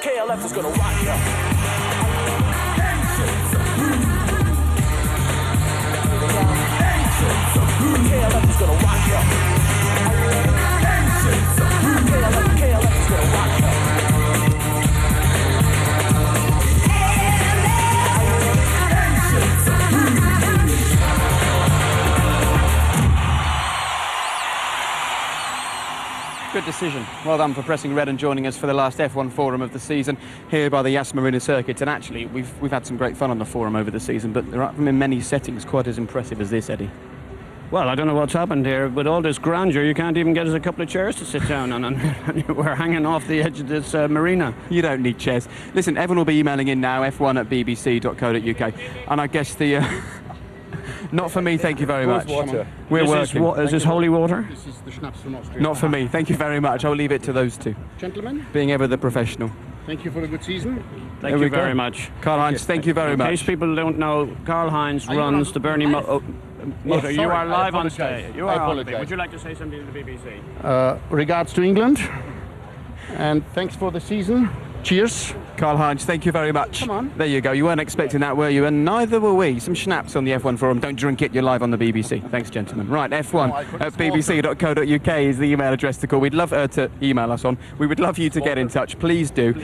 KLF is gonna rock ya. KLF is gonna rock ya. KLF is gonna rock ya. Good decision. Well done for pressing red and joining us for the last F1 forum of the season here by the Yas Marina circuit. And actually, we've had some great fun on the forum over the season, but there aren't in many settings quite as impressive as this, Eddie. Well, I don't know what's happened here. With all this grandeur, you can't even get us a couple of chairs to sit down on, and we're hanging off the edge of this marina. You don't need chairs. Listen, everyone will be emailing in now, f1@bbc.co.uk. And I guess the... Not for me, thank you very much. Water. We're working. Is this holy water? This is the schnapps from Austria. Not for me, thank you very much. I'll leave it to those two. Gentlemen, Being ever the professional. thank you for a good season. Thank you very much. Karl-Heinz, thank you very In much. case people don't know, Karl-Heinz runs the Bernie motor. You are live on stage. You I are on apologize. stage. Would you like to say something to the BBC? Regards to England, and thanks for the season. Cheers. Karl-Heinz, thank you very much. Come on. There you go. You weren't expecting that, were you? And neither were we. Some schnapps on the F1 forum. Don't drink it. You're live on the BBC. Thanks, gentlemen. Right, f1@bbc.co.uk is the email address to call. We'd love to email us on. We would love you to get in touch. Please do.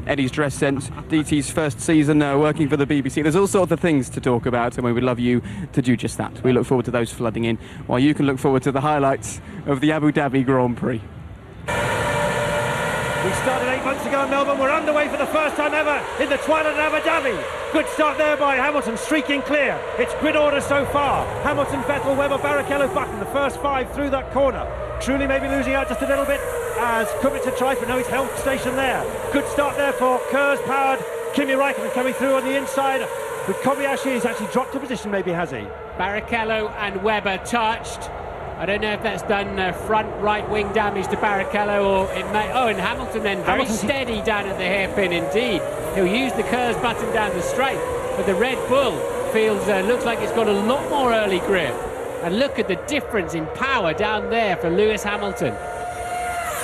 Eddie's dress sense, DT's first season working for the BBC. There's all sorts of things to talk about, and we would love you to do just that. We look forward to those flooding in, while you can look forward to the highlights of the Abu Dhabi Grand Prix. We started 8 months ago in Melbourne. We're underway for the first time ever in the twilight of Abu Dhabi. Good start there by Hamilton, streaking clear. It's grid order so far. Hamilton, Vettel, Webber, Barrichello, Button. The first 5 through that corner. Truly maybe losing out just a little bit as Kubica tries, but no, he's held station there. Good start there for Kurz-powered Kimi Räikkönen coming through on the inside. With Kobayashi, he's actually dropped a position, maybe, has he? Barrichello and Webber touched. I don't know if that's done front right wing damage to Barrichello, or it may... Oh, and Hamilton then very steady down at the hairpin indeed. He'll use the Kurz button down the straight, but the Red Bull feels looks like it's got a lot more early grip. And look at the difference in power down there for Lewis Hamilton.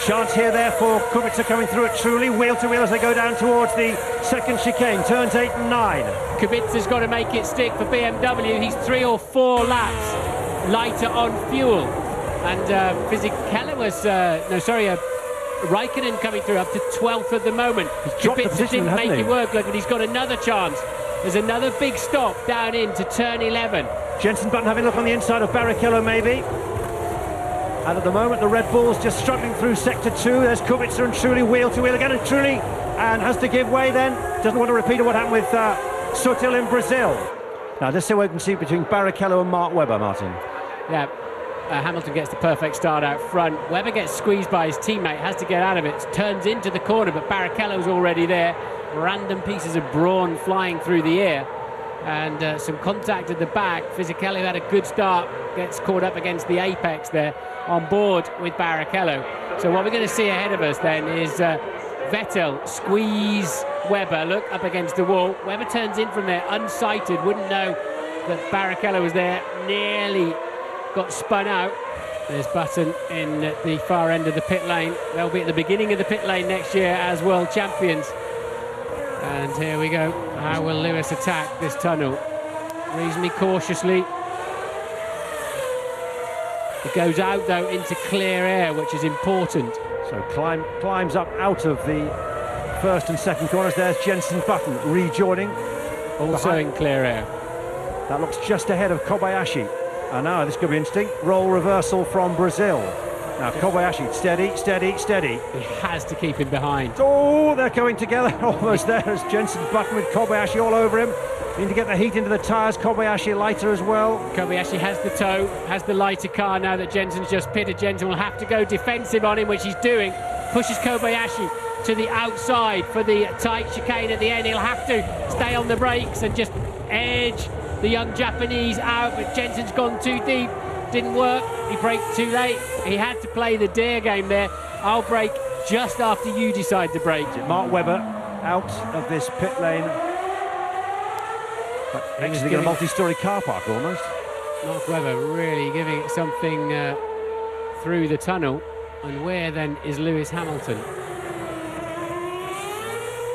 Chance here there for Kubica coming through it truly, wheel to wheel as they go down towards the second chicane, turns 8 and 9. Kubica's got to make it stick for BMW. He's 3 or 4 laps lighter on fuel, and Räikkönen coming through up to 12th at the moment. Kubica didn't make it work, but he's got another chance. There's another big stop down into turn 11. Jenson Button having a look on the inside of Barrichello maybe. And at the moment the Red Bull's just struggling through sector 2. There's Kubica and Trulli wheel to wheel again, and Trulli and has to give way then. Doesn't want to repeat what happened with Sutil in Brazil. Now let's see what we can see between Barrichello and Mark Webber, Martin. Yeah, Hamilton gets the perfect start out front. Webber gets squeezed by his teammate, has to get out of it, turns into the corner, but Barrichello's already there. Random pieces of brawn flying through the air, and some contact at the back. Fisichella had a good start, gets caught up against the apex there, on board with Barrichello. So what we're going to see ahead of us then is Vettel squeeze Webber, look up against the wall. Webber turns in from there, unsighted, wouldn't know that Barrichello was there, nearly got spun out. There's Button in the far end of the pit lane. They'll be at the beginning of the pit lane next year as world champions. And here we go. How will Lewis attack this tunnel? Reasonably cautiously. It goes out though into clear air, which is important. So climbs up out of the first and second corners. There's Jenson Button rejoining. Also in clear air. That looks just ahead of Kobayashi. And now this could be interesting. Roll reversal from Brazil. Now Kobayashi, steady, steady, steady. He has to keep him behind. Oh, they're coming together. Almost there as Jenson Button with Kobayashi all over him. Need to get the heat into the tyres. Kobayashi lighter as well. Kobayashi has the tow, has the lighter car now that Jenson's just pitted. Jenson will have to go defensive on him, which he's doing. Pushes Kobayashi to the outside for the tight chicane at the end. He'll have to stay on the brakes and just edge the young Japanese out, but Jenson's gone too deep. Didn't work. He braked too late. He had to play the dare game there. I'll brake just after you decide to brake. Mark Webber out of this pit lane. Actually got a multi-storey car park almost. Mark Webber really giving it something through the tunnel. And where then is Lewis Hamilton?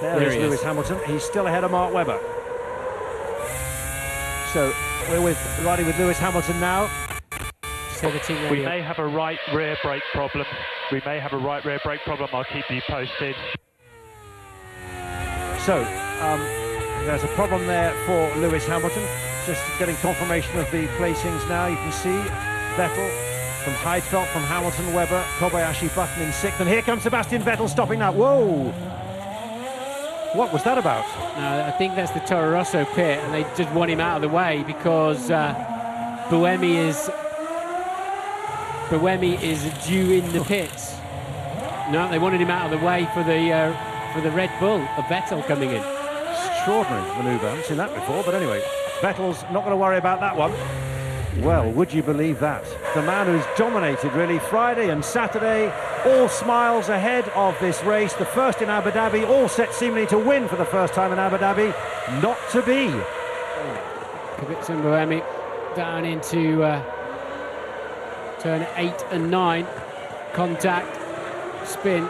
There is Lewis Hamilton. He's still ahead of Mark Webber. So we're riding with Lewis Hamilton now. So the team We may have a right rear brake problem. I'll keep you posted. So there's a problem there for Lewis Hamilton. Just getting confirmation of the placings now. You can see Vettel from Heidfeld, from Hamilton, Webber, Kobayashi, Button in 6th. And here comes Sebastian Vettel stopping now. Whoa! What was that about? I think that's the Toro Rosso pit, and they just want him out of the way because Buemi is due in the pits. No, they wanted him out of the way for the Red Bull of Vettel coming in. Extraordinary manoeuvre. I haven't seen that before, but anyway, Vettel's not going to worry about that one. Well, would you believe that? The man who's dominated really Friday and Saturday, all smiles ahead of this race, the first in Abu Dhabi, all set seemingly to win for the first time in Abu Dhabi. Not to be. Kubica and Buemi down into turn 8 and 9. Contact, spin.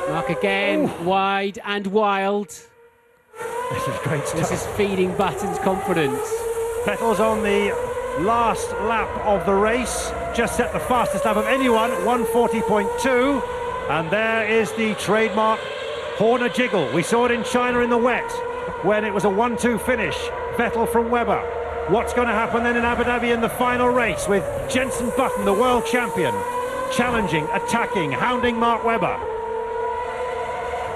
Mark again, wide and wild. This is great stuff. This is feeding Button's confidence. Vettel's on the last lap of the race, just set the fastest lap of anyone, 1:40.2, and there is the trademark Horner jiggle. We saw it in China in the wet when it was a 1-2 finish, Vettel from Webber. What's going to happen then in Abu Dhabi in the final race with Jenson Button, the world champion, challenging, attacking, hounding Mark Webber?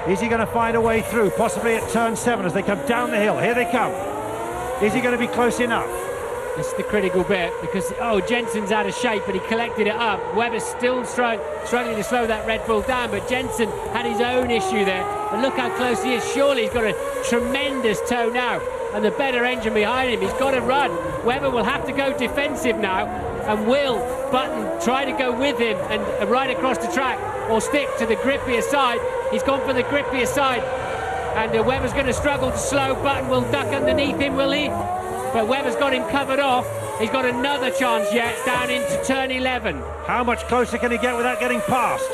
Is he going to find a way through, possibly at turn 7 as they come down the hill? Here they come. Is he going to be close enough? This is the critical bit because, Jenson's out of shape, but he collected it up. Webber's still struggling to slow that Red Bull down, but Jenson had his own issue there. And look how close he is. Surely he's got a tremendous toe now, and the better engine behind him. He's got to run. Webber will have to go defensive now, and will Button try to go with him and ride across the track, or stick to the grippier side? He's gone for the grippier side, and Webber's going to struggle to slow. Button will duck underneath him, will he? But Webber's got him covered off. He's got another chance yet down into turn 11. How much closer can he get without getting past?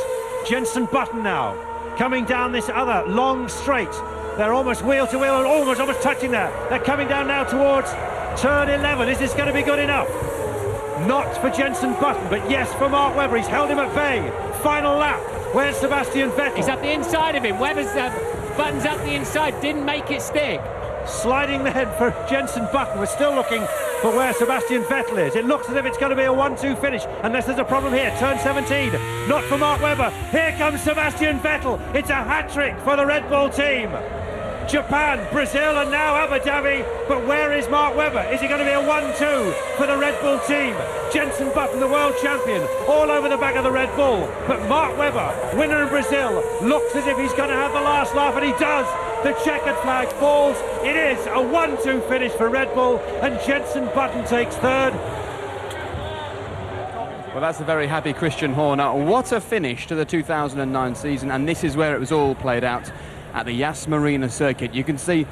Jenson Button now coming down this other long straight. They're almost wheel to wheel, almost touching there. They're coming down now towards turn 11. Is this going to be good enough? Not for Jenson Button, but yes for Mark Webber. He's held him at bay. Final lap. Where's Sebastian Vettel? He's up the inside of him. Webber's Button's up the inside. Didn't make it stick. Sliding the head for Jenson Button. We're still looking for where Sebastian Vettel is. It looks as if it's going to be a 1-2 finish, unless there's a problem here. Turn 17. Not for Mark Webber. Here comes Sebastian Vettel. It's a hat-trick for the Red Bull team. Japan, Brazil, and now Abu Dhabi. But where is Mark Webber? Is he going to be a 1-2 for the Red Bull team? Jenson Button, the world champion, all over the back of the Red Bull. But Mark Webber, winner in Brazil, looks as if he's going to have the last laugh, and he does. The checkered flag falls. It is a 1-2 finish for Red Bull, and Jenson Button takes third. Well, that's a very happy Christian Horner. What a finish to the 2009 season, and this is where it was all played out at the Yas Marina circuit. You can see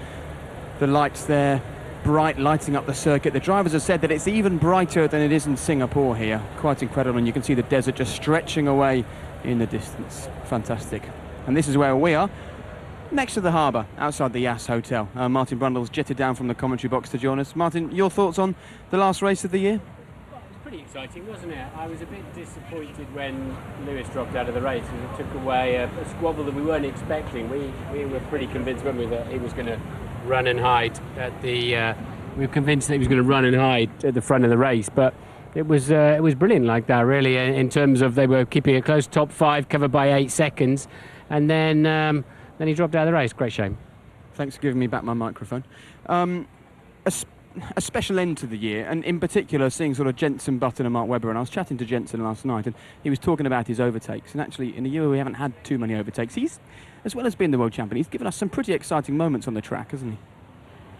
the lights there, bright, lighting up the circuit. The drivers have said that it's even brighter than it is in Singapore here. Quite incredible, and you can see the desert just stretching away in the distance. Fantastic. And this is where we are, next to the harbour, outside the Yas Hotel. Martin Brundle's jetted down from the commentary box to join us. Martin, your thoughts on the last race of the year? Pretty exciting, wasn't it? I was a bit disappointed when Lewis dropped out of the race, and it took away a squabble that we weren't expecting. We were pretty convinced, weren't we, that he was going to run and hide at the. We were convinced that he was going to run and hide at the front of the race, but it was brilliant like that, really. In terms of they were keeping it close, top 5, covered by 8 seconds, and then he dropped out of the race. Great shame. Thanks for giving me back my microphone. A special end to the year, and in particular seeing sort of Jenson Button and Mark Webber, and I was chatting to Jenson last night, and he was talking about his overtakes, and actually in a year where we haven't had too many overtakes, he's, as well as being the world champion, he's given us some pretty exciting moments on the track, hasn't he?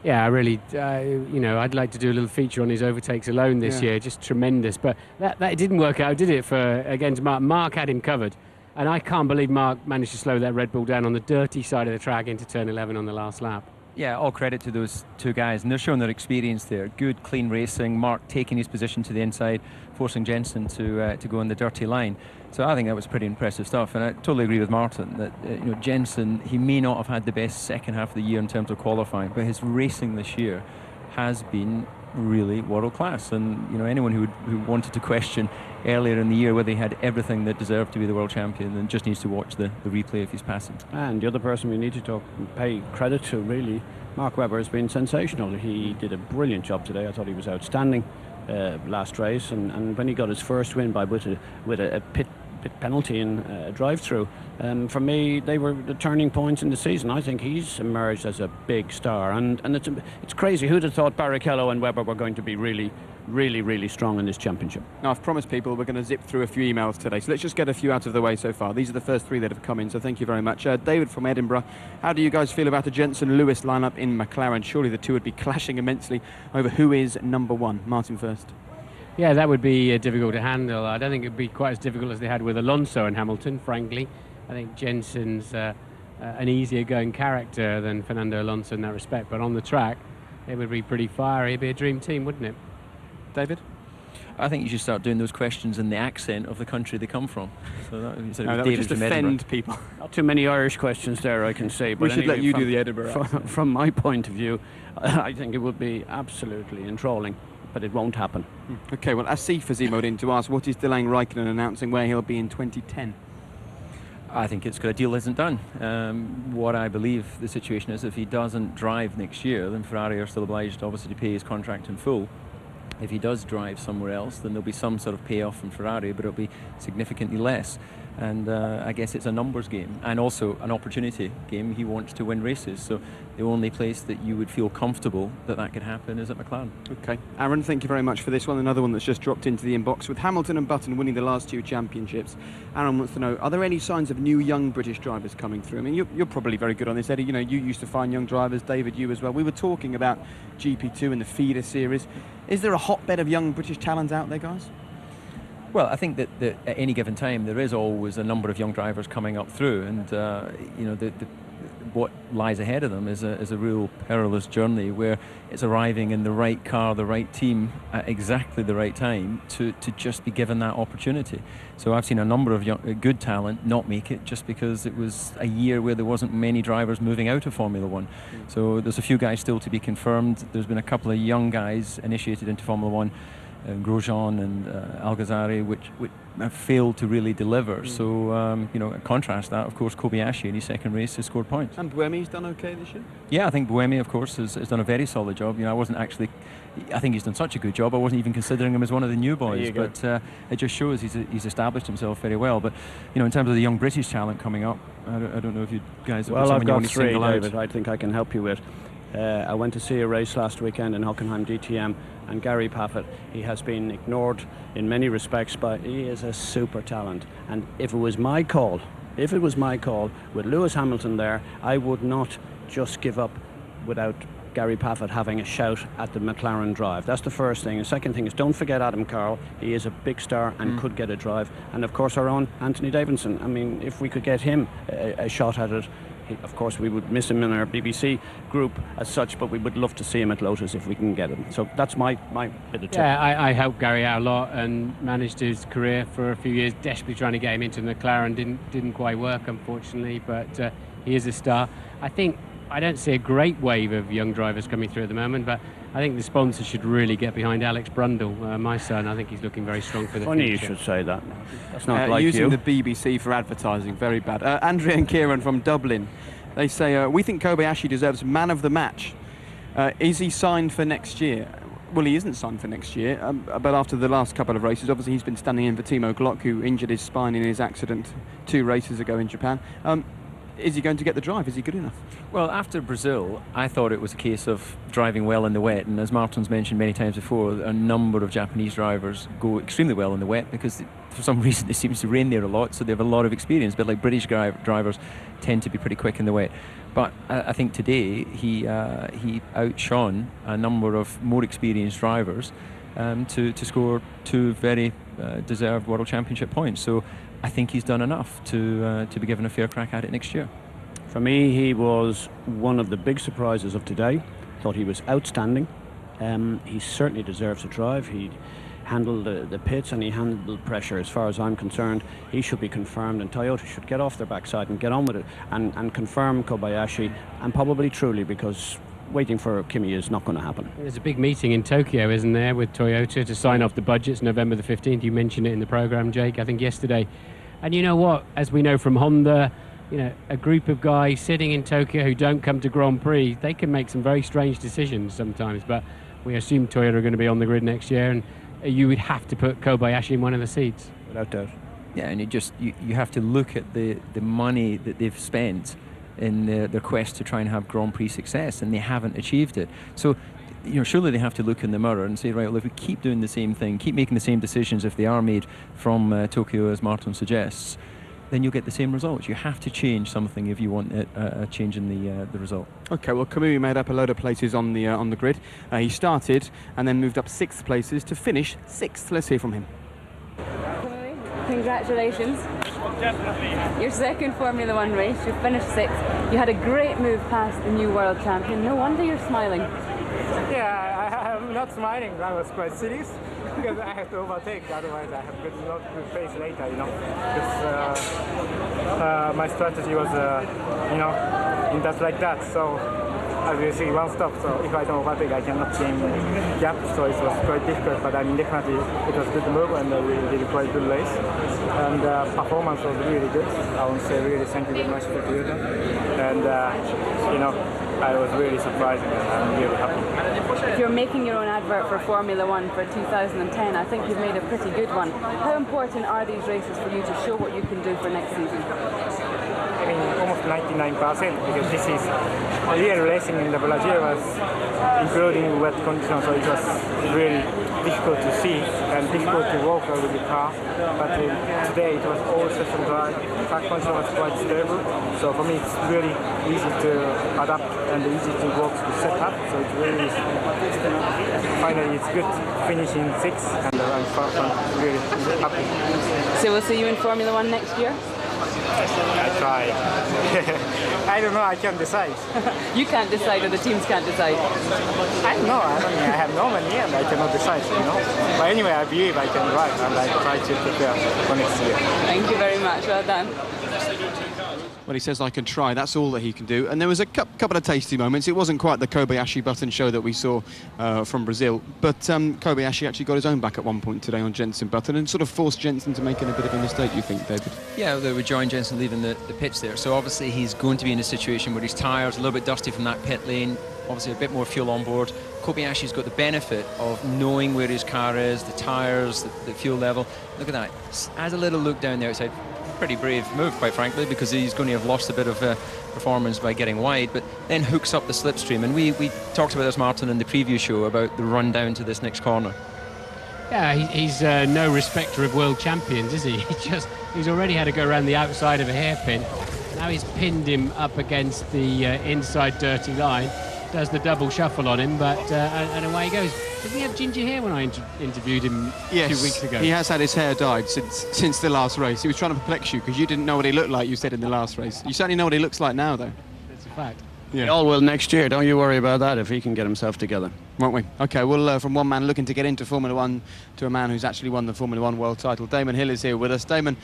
Yeah, I really, I'd like to do a little feature on his overtakes alone this year, just tremendous, but that didn't work out, did it, against Mark? Mark had him covered, and I can't believe Mark managed to slow that Red Bull down on the dirty side of the track into turn 11 on the last lap. Yeah, all credit to those two guys, and they're showing their experience there. Good, clean racing. Mark taking his position to the inside. forcing Jensen to go on the dirty line. So I think that was pretty impressive stuff, and I totally agree with Martin that Jensen, he may not have had the best second half of the year in terms of qualifying, but his racing this year has been really world class. And anyone who wanted to question earlier in the year whether he had everything that deserved to be the world champion, then just needs to watch the replay of his passing. And the other person we need to pay credit to, really, Mark Webber, has been sensational. He did a brilliant job today. I thought he was outstanding last race, and when he got his first win with a pit penalty in a drive-through, for me they were the turning points in the season. I think he's emerged as a big star, and it's crazy. Who'd have thought Barrichello and Webber were going to be really strong in this championship? Now, I've promised people we're going to zip through a few emails today, so let's just get a few out of the way so far. These are the first 3 that have come in, so thank you very much. David from Edinburgh, how do you guys feel about the Jensen-Lewis lineup in McLaren? Surely the two would be clashing immensely over who is number 1. Martin first. Yeah, that would be difficult to handle. I don't think it would be quite as difficult as they had with Alonso and Hamilton, frankly. I think Jensen's an easier going character than Fernando Alonso in that respect, but on the track it would be pretty fiery. It'd be a dream team, wouldn't it? David? I think you should start doing those questions in the accent of the country they come from. So that would just offend people. Not too many Irish questions there, I can say. But we should let you do the Edinburgh accent. From my point of view, I think it would be absolutely enthralling, but it won't happen. Okay, well, Asif has emailed in to ask what is delaying Raikkonen announcing where he'll be in 2010. I think it's because a deal isn't done. What I believe the situation is, if he doesn't drive next year, then Ferrari are still obliged, obviously, to pay his contract in full. If he does drive somewhere else, then there'll be some sort of payoff from Ferrari, but it'll be significantly less. And I guess it's a numbers game and also an opportunity game. He wants to win races, so the only place that you would feel comfortable that could happen is at McLaren. Okay, Aaron, thank you very much for this one. Another one that's just dropped into the inbox. With Hamilton and Button winning the last 2 championships, Aaron wants to know, are there any signs of new young British drivers coming through? I mean, you're probably very good on this, Eddie. You used to find young drivers. David, you as well. We were talking about GP2 and the feeder series. Is there a hotbed of young British talent out there, guys? Well, I think that at any given time there is always a number of young drivers coming up through, and what lies ahead of them is a real perilous journey where it's arriving in the right car, the right team at exactly the right time to just be given that opportunity. So I've seen a number of good talent not make it just because it was a year where there wasn't many drivers moving out of Formula One. So there's a few guys still to be confirmed. There's been a couple of young guys initiated into Formula One, Grosjean and Algazari, which have failed to really deliver. So, contrast that, of course, Kobayashi in his second race has scored points. And Buemi's done okay this year? Yeah, I think Buemi, of course, has done a very solid job. I think he's done such a good job, I wasn't even considering him as one of the new boys. But it just shows he's established himself very well. But, in terms of the young British talent coming up, I don't know if you guys have I've got 3, David, I think I can help you with. I went to see a race last weekend in Hockenheim DTM, and Gary Paffett, he has been ignored in many respects, but he is a super talent. And if it was my call with Lewis Hamilton there, I would not just give up without Gary Paffett having a shout at the McLaren drive. That's the first thing. The second thing is, don't forget Adam Carroll. He is a big star and could get a drive. And of course our own Anthony Davidson. I mean, if we could get him a shot at it, of course we would miss him in our BBC group as such, but we would love to see him at Lotus if we can get him. So that's my bit of tip. Yeah, I helped Gary out a lot and managed his career for a few years, desperately trying to get him into McLaren. Didn't quite work, unfortunately, but he is a star. I don't see a great wave of young drivers coming through at the moment, but I think the sponsors should really get behind Alex Brundle, my son. I think he's looking very strong for the future. Funny you should say that. That's not like using you. the BBC for advertising, very bad. Andrea and Kieran from Dublin, they say, we think Kobayashi deserves man of the match. Is he signed for next year? Well, he isn't signed for next year, but after the last couple of races, obviously he's been standing in for Timo Glock, who injured his spine in his accident 2 races ago in Japan. Is he going to get the drive? Is he good enough? Well, after Brazil, I thought it was a case of driving well in the wet, and as Martin's mentioned many times before, a number of Japanese drivers go extremely well in the wet because for some reason it seems to rain there a lot, so they have a lot of experience, but like British drivers tend to be pretty quick in the wet. But I think today he outshone a number of more experienced drivers to score 2 very deserved World Championship points. So I think he's done enough to be given a fair crack at it next year. For me, he was one of the big surprises of today. Thought he was outstanding. He certainly deserves a drive. He handled the pits and he handled pressure. As far as I'm concerned, he should be confirmed, and Toyota should get off their backside and get on with it and confirm Kobayashi, and probably Truly, because waiting for Kimi is not going to happen. There's a big meeting in Tokyo, isn't there, with Toyota to sign off the budgets November the 15th. You mentioned it in the programme, Jake, I think yesterday. And you know what, as we know from Honda, you know, a group of guys sitting in Tokyo who don't come to Grand Prix, they can make some very strange decisions sometimes, but we assume Toyota are going to be on the grid next year, and you would have to put Kobayashi in one of the seats. Without doubt. Yeah, and you have to look at the money that they've spent in their quest to try and have Grand Prix success, and they haven't achieved it. So, you know, surely they have to look in the mirror and say, right, well, if we keep doing the same thing, keep making the same decisions, if they are made from Tokyo, as Martin suggests, then you'll get the same results. You have to change something if you want a change in the result. Okay, well, Kamui made up a load of places on the grid. He started and then moved up 6 places to finish 6th. Let's hear from him. Kamui, congratulations. Your second Formula One race, you finished 6th. You had a great move past the new world champion. No wonder you're smiling. Yeah, I'm not smiling. I was quite serious because I have to overtake. Otherwise, I have not good pace later. You know, because my strategy was, in that like that. So as you see, one stop. So if I don't overtake, I cannot gain gap. So it was quite difficult. But I mean, definitely it was good move, and we did quite good race. And performance was really good. I want to say really thank you very much to Toyota. And I was really surprised, and I'm really happy. If you're making your own advert for Formula One for 2010, I think you've made a pretty good one. How important are these races for you to show what you can do for next season? I mean, almost 99%, because this is real racing in the Brazil was including wet conditions, so it was really difficult to see and difficult to walk with the car. But today it was all session dry. Track condition was quite stable, so for me it's really easy to adapt and easy to walk to set up. So it's really easy. Finally, it's good finishing 6th, and I'm really happy. So we'll see you in Formula One next year? I try. I don't know, I can't decide. You can't decide, or the teams can't decide? I don't know, I have no money and I cannot decide, But anyway, I believe I can drive, and I try to prepare for next year. Thank you very much, well done. Well, he says I can try. That's all that he can do. And there was a couple of tasty moments. It wasn't quite the Kobayashi button show that we saw from Brazil, but Kobayashi actually got his own back at one point today on Jenson Button and sort of forced Jenson to making a bit of a mistake, you think, David? Yeah, they were Joy Jenson leaving the pits there. So obviously he's going to be in a situation where his tyres a little bit dusty from that pit lane, obviously a bit more fuel on board. Kobayashi's got the benefit of knowing where his car is, the tyres, the fuel level. Look at that. Has a little look down there outside. Pretty brave move, quite frankly, because he's going to have lost a bit of performance by getting wide, but then hooks up the slipstream. And we talked about this, Martin, in the preview show about the run down to this next corner. Yeah, he's no respecter of world champions, is he? He's already had to go around the outside of a hairpin. Now he's pinned him up against the inside dirty line. Does the double shuffle on him, but and away he goes. Did he have ginger hair when I interviewed him 2 weeks ago? He has had his hair dyed since the last race. He was trying to perplex you because you didn't know what he looked like, you said in the last race. You certainly know what he looks like now, though. That's a fact. Yeah. We all will next year. Don't you worry about that if he can get himself together. Won't we? OK, well, from one man looking to get into Formula One to a man who's actually won the Formula One world title, Damon Hill is here with us. Damon,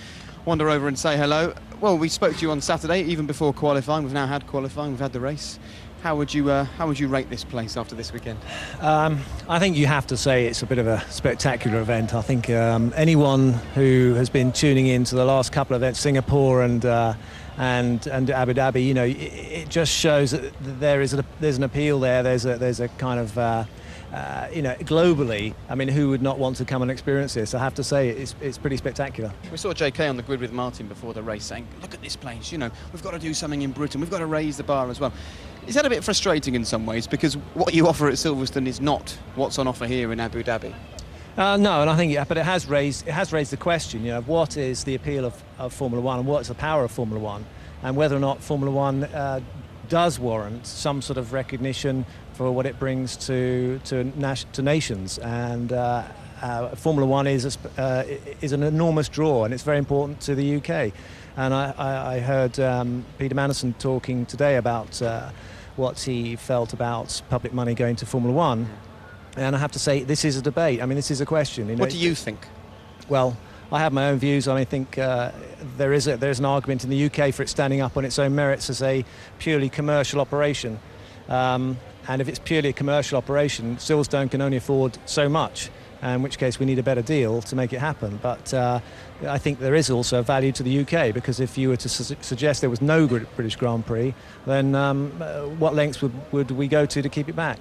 wander over and say hello. Well, we spoke to you on Saturday, even before qualifying. We've now had qualifying, we've had the race. How would you rate this place after this weekend? I think you have to say it's a bit of a spectacular event. I think anyone who has been tuning in to the last couple of events, Singapore and Abu Dhabi, it just shows that there's an appeal there. There's a kind of globally, I mean, who would not want to come and experience this? I have to say it's pretty spectacular. We saw JK on the grid with Martin before the race saying, look at this place, we've got to do something in Britain, we've got to raise the bar as well. Is that a bit frustrating in some ways, because what you offer at Silverstone is not what's on offer here in Abu Dhabi? No, and I think, but it has raised the question, what is the appeal of Formula One and what's the power of Formula One, and whether or not Formula One does warrant some sort of recognition for what it brings to nations. And Formula One is an enormous draw, and it's very important to the UK. And I heard Peter Manderson talking today about what he felt about public money going to Formula One. And I have to say, this is a debate. I mean, this is a question. You know, What do you think? Well, I have my own views. I think there's an argument in the UK for it standing up on its own merits as a purely commercial operation. And if it's purely a commercial operation, Silverstone can only afford so much, in which case we need a better deal to make it happen. But I think there is also a value to the UK, because if you were to suggest there was no British Grand Prix, then what lengths would we go to keep it back?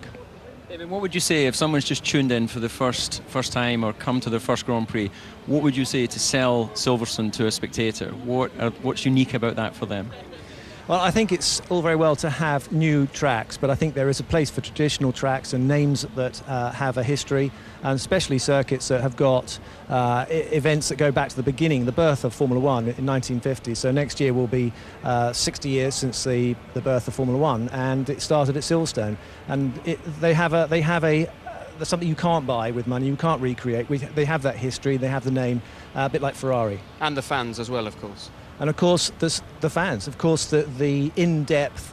David, what would you say if someone's just tuned in for the first time or come to their first Grand Prix? What would you say to sell Silverstone to a spectator? What's unique about that for them? Well, I think it's all very well to have new tracks, but I think there is a place for traditional tracks and names that have a history, and especially circuits that have got events that go back to the beginning, the birth of Formula One in 1950. So next year will be 60 years since the birth of Formula One, and it started at Silverstone. And they have there's something you can't buy with money, you can't recreate. They have that history, they have the name, a bit like Ferrari. And the fans as well, of course. And of course, there's the fans. Of course, the in-depth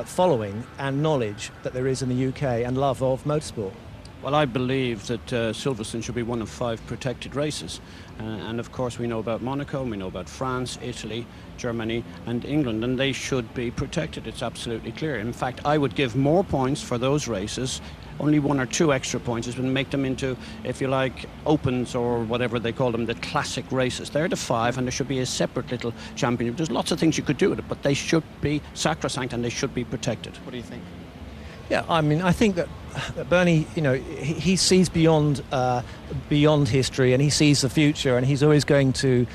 following and knowledge that there is in the UK and love of motorsport. Well, I believe that Silverstone should be one of 5 protected races. And of course, we know about Monaco, we know about France, Italy, Germany and England, and they should be protected. It's absolutely clear. In fact, I would give more points for those races. Only 1 or 2 extra points would make them into, if you like, opens or whatever they call them, the classic races. They're the 5, and there should be a separate little championship. There's lots of things you could do with it, but they should be sacrosanct and they should be protected. What do you think? Yeah, I mean, I think that Bernie, you know, he sees beyond history, and he sees the future, and he's always going to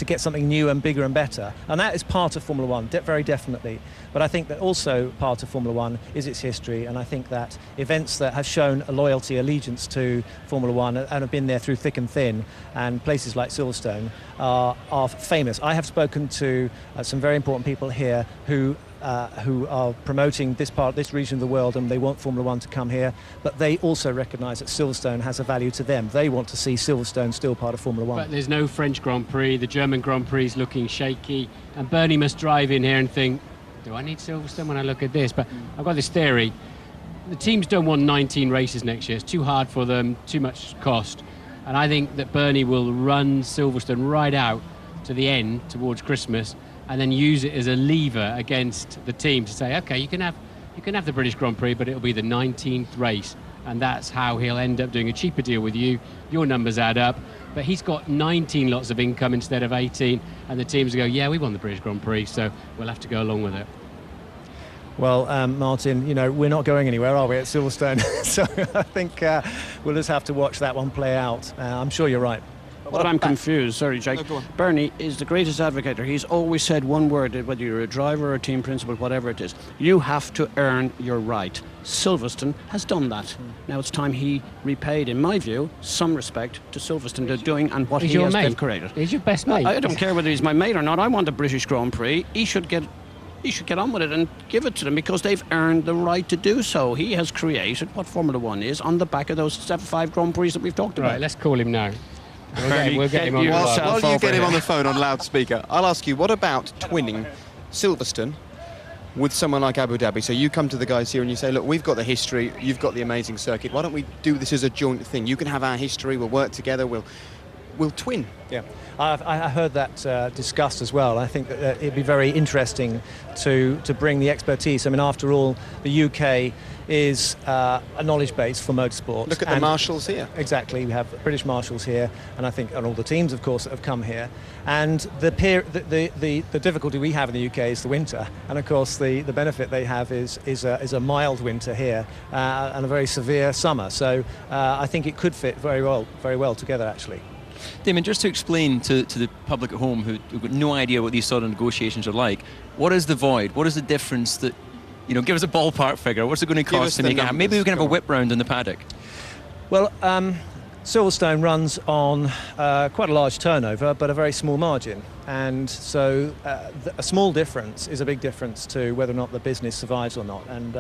get something new and bigger and better. And that is part of Formula One, very definitely. But I think that also part of Formula One is its history, and I think that events that have shown a loyalty, allegiance to Formula One and have been there through thick and thin, and places like Silverstone are famous. I have spoken to some very important people here who are promoting this region of the world, and they want Formula One to come here, but they also recognise that Silverstone has a value to them. They want to see Silverstone still part of Formula One. But there's no French Grand Prix, the German Grand Prix is looking shaky, and Bernie must drive in here and think, do I need Silverstone when I look at this? But I've got this theory. The teams don't want 19 races next year. It's too hard for them, too much cost. And I think that Bernie will run Silverstone right out to the end towards Christmas, and then use it as a lever against the team to say, okay, you can have the British Grand Prix, but it'll be the 19th race. And that's how he'll end up doing a cheaper deal with you. Your numbers add up. But he's got 19 lots of income instead of 18, and the teams go, yeah, we won the British Grand Prix, so we'll have to go along with it. Well, Martin, you know, we're not going anywhere, are we, at Silverstone? So I think we'll just have to watch that one play out. I'm sure you're right. But I'm confused, sorry Jake. No, Bernie is the greatest advocate. He's always said one word, whether you're a driver or a team principal, whatever it is. You have to earn your right. Silverstone has done that. Now it's time he repaid, in my view, some respect to Silverstone. They're doing and what they've created. He's your best mate. I don't care whether he's my mate or not. I want a British Grand Prix. He should get on with it and give it to them, because they've earned the right to do so. He has created what Formula One is on the back of those 5 Grand Prix that we've talked about. Right, let's call him now. We'll get him on the phone. While you get him on the phone on loudspeaker, I'll ask you, what about twinning Silverstone with someone like Abu Dhabi? So you come to the guys here and you say, look, we've got the history, you've got the amazing circuit, why don't we do this as a joint thing? You can have our history, we'll work together, we'll twin. Yeah, I heard that discussed as well. I think that it'd be very interesting to bring the expertise. I mean, after all, the UK is a knowledge base for motorsport. Look at the marshals here. Exactly, we have British marshals here, and I think, and all the teams, of course, that have come here. And the difficulty we have in the UK is the winter, and of course the benefit they have is a mild winter here and a very severe summer. So I think it could fit very well together, actually. Damon, just to explain to the public at home who've got no idea what these sort of negotiations are like, what is the void? What is the difference that, you know, give us a ballpark figure. What's it going to cost to make it happen? Maybe we can have a whip round in the paddock. Well, Silverstone runs on quite a large turnover, but a very small margin. And so a small difference is a big difference to whether or not the business survives or not. And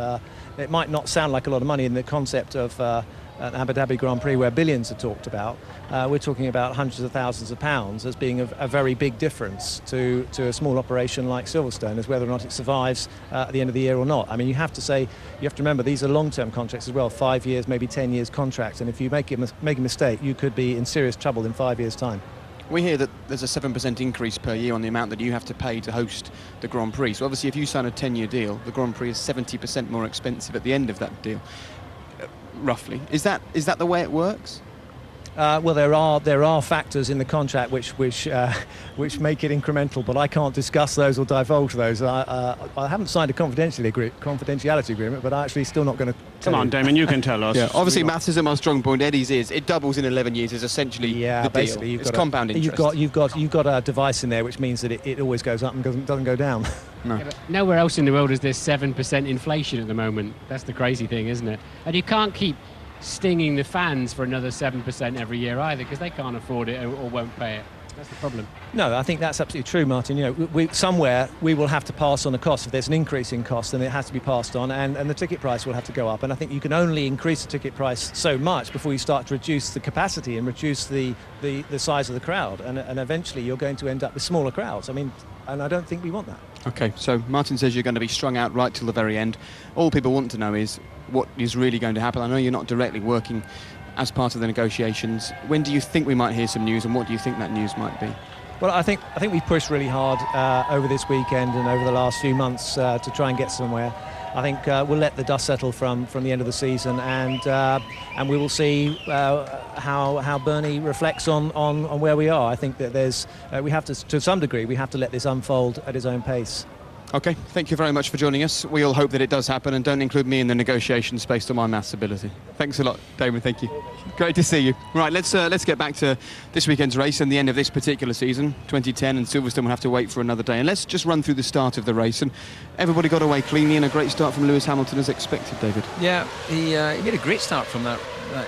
it might not sound like a lot of money in the concept of at Abu Dhabi Grand Prix, where billions are talked about, we're talking about hundreds of thousands of pounds as being a very big difference to a small operation like Silverstone, as whether or not it survives at the end of the year or not. I mean, you have to remember these are long-term contracts as well, 5 years, maybe 10 years contracts, and if you make a mistake, you could be in serious trouble in 5 years' time. We hear that there's a 7% increase per year on the amount that you have to pay to host the Grand Prix. So obviously if you sign a 10-year deal, the Grand Prix is 70% more expensive at the end of that deal, roughly. Is that the way it works? Well, there are factors in the contract which make it incremental, but I can't discuss those or divulge those. I haven't signed a confidentiality agreement, but I'm actually still not going to. Come on, Damon, you can tell us. Yeah, obviously maths isn't my strong point. Eddie's is. It doubles in 11 years is essentially the basically deal. It's compound interest. You've got a device in there which means that it always goes up and doesn't go down. No. Yeah, but nowhere else in the world is there 7% inflation at the moment. That's the crazy thing, isn't it? And you can't keep stinging the fans for another 7% every year either, because they can't afford it or won't pay it. That's the problem. No, I think that's absolutely true, Martin. You know, somewhere we will have to pass on the cost. If there's an increase in cost, then it has to be passed on, and the ticket price will have to go up. And I think you can only increase the ticket price so much before you start to reduce the capacity and reduce the size of the crowd, and eventually you're going to end up with smaller crowds. I mean, and I don't think we want that. Okay, so Martin says you're going to be strung out right till the very end. All people want to know is what is really going to happen. I know you're not directly working as part of the negotiations. When do you think we might hear some news, and what do you think that news might be? Well, I think we pushed really hard over this weekend and over the last few months to try and get somewhere. I think we'll let the dust settle from the end of the season, and we will see how Bernie reflects on where we are. I think that we have to some degree, we have to let this unfold at his own pace. Okay, thank you very much for joining us. We all hope that it does happen, and don't include me in the negotiations based on my maths ability. Thanks a lot, Damon. Thank you. Great to see you. Right, let's get back to this weekend's race and the end of this particular season, 2010, and Silverstone will have to wait for another day. And let's just run through the start of the race. And everybody got away cleanly, and a great start from Lewis Hamilton as expected, David. Yeah, he made a great start from that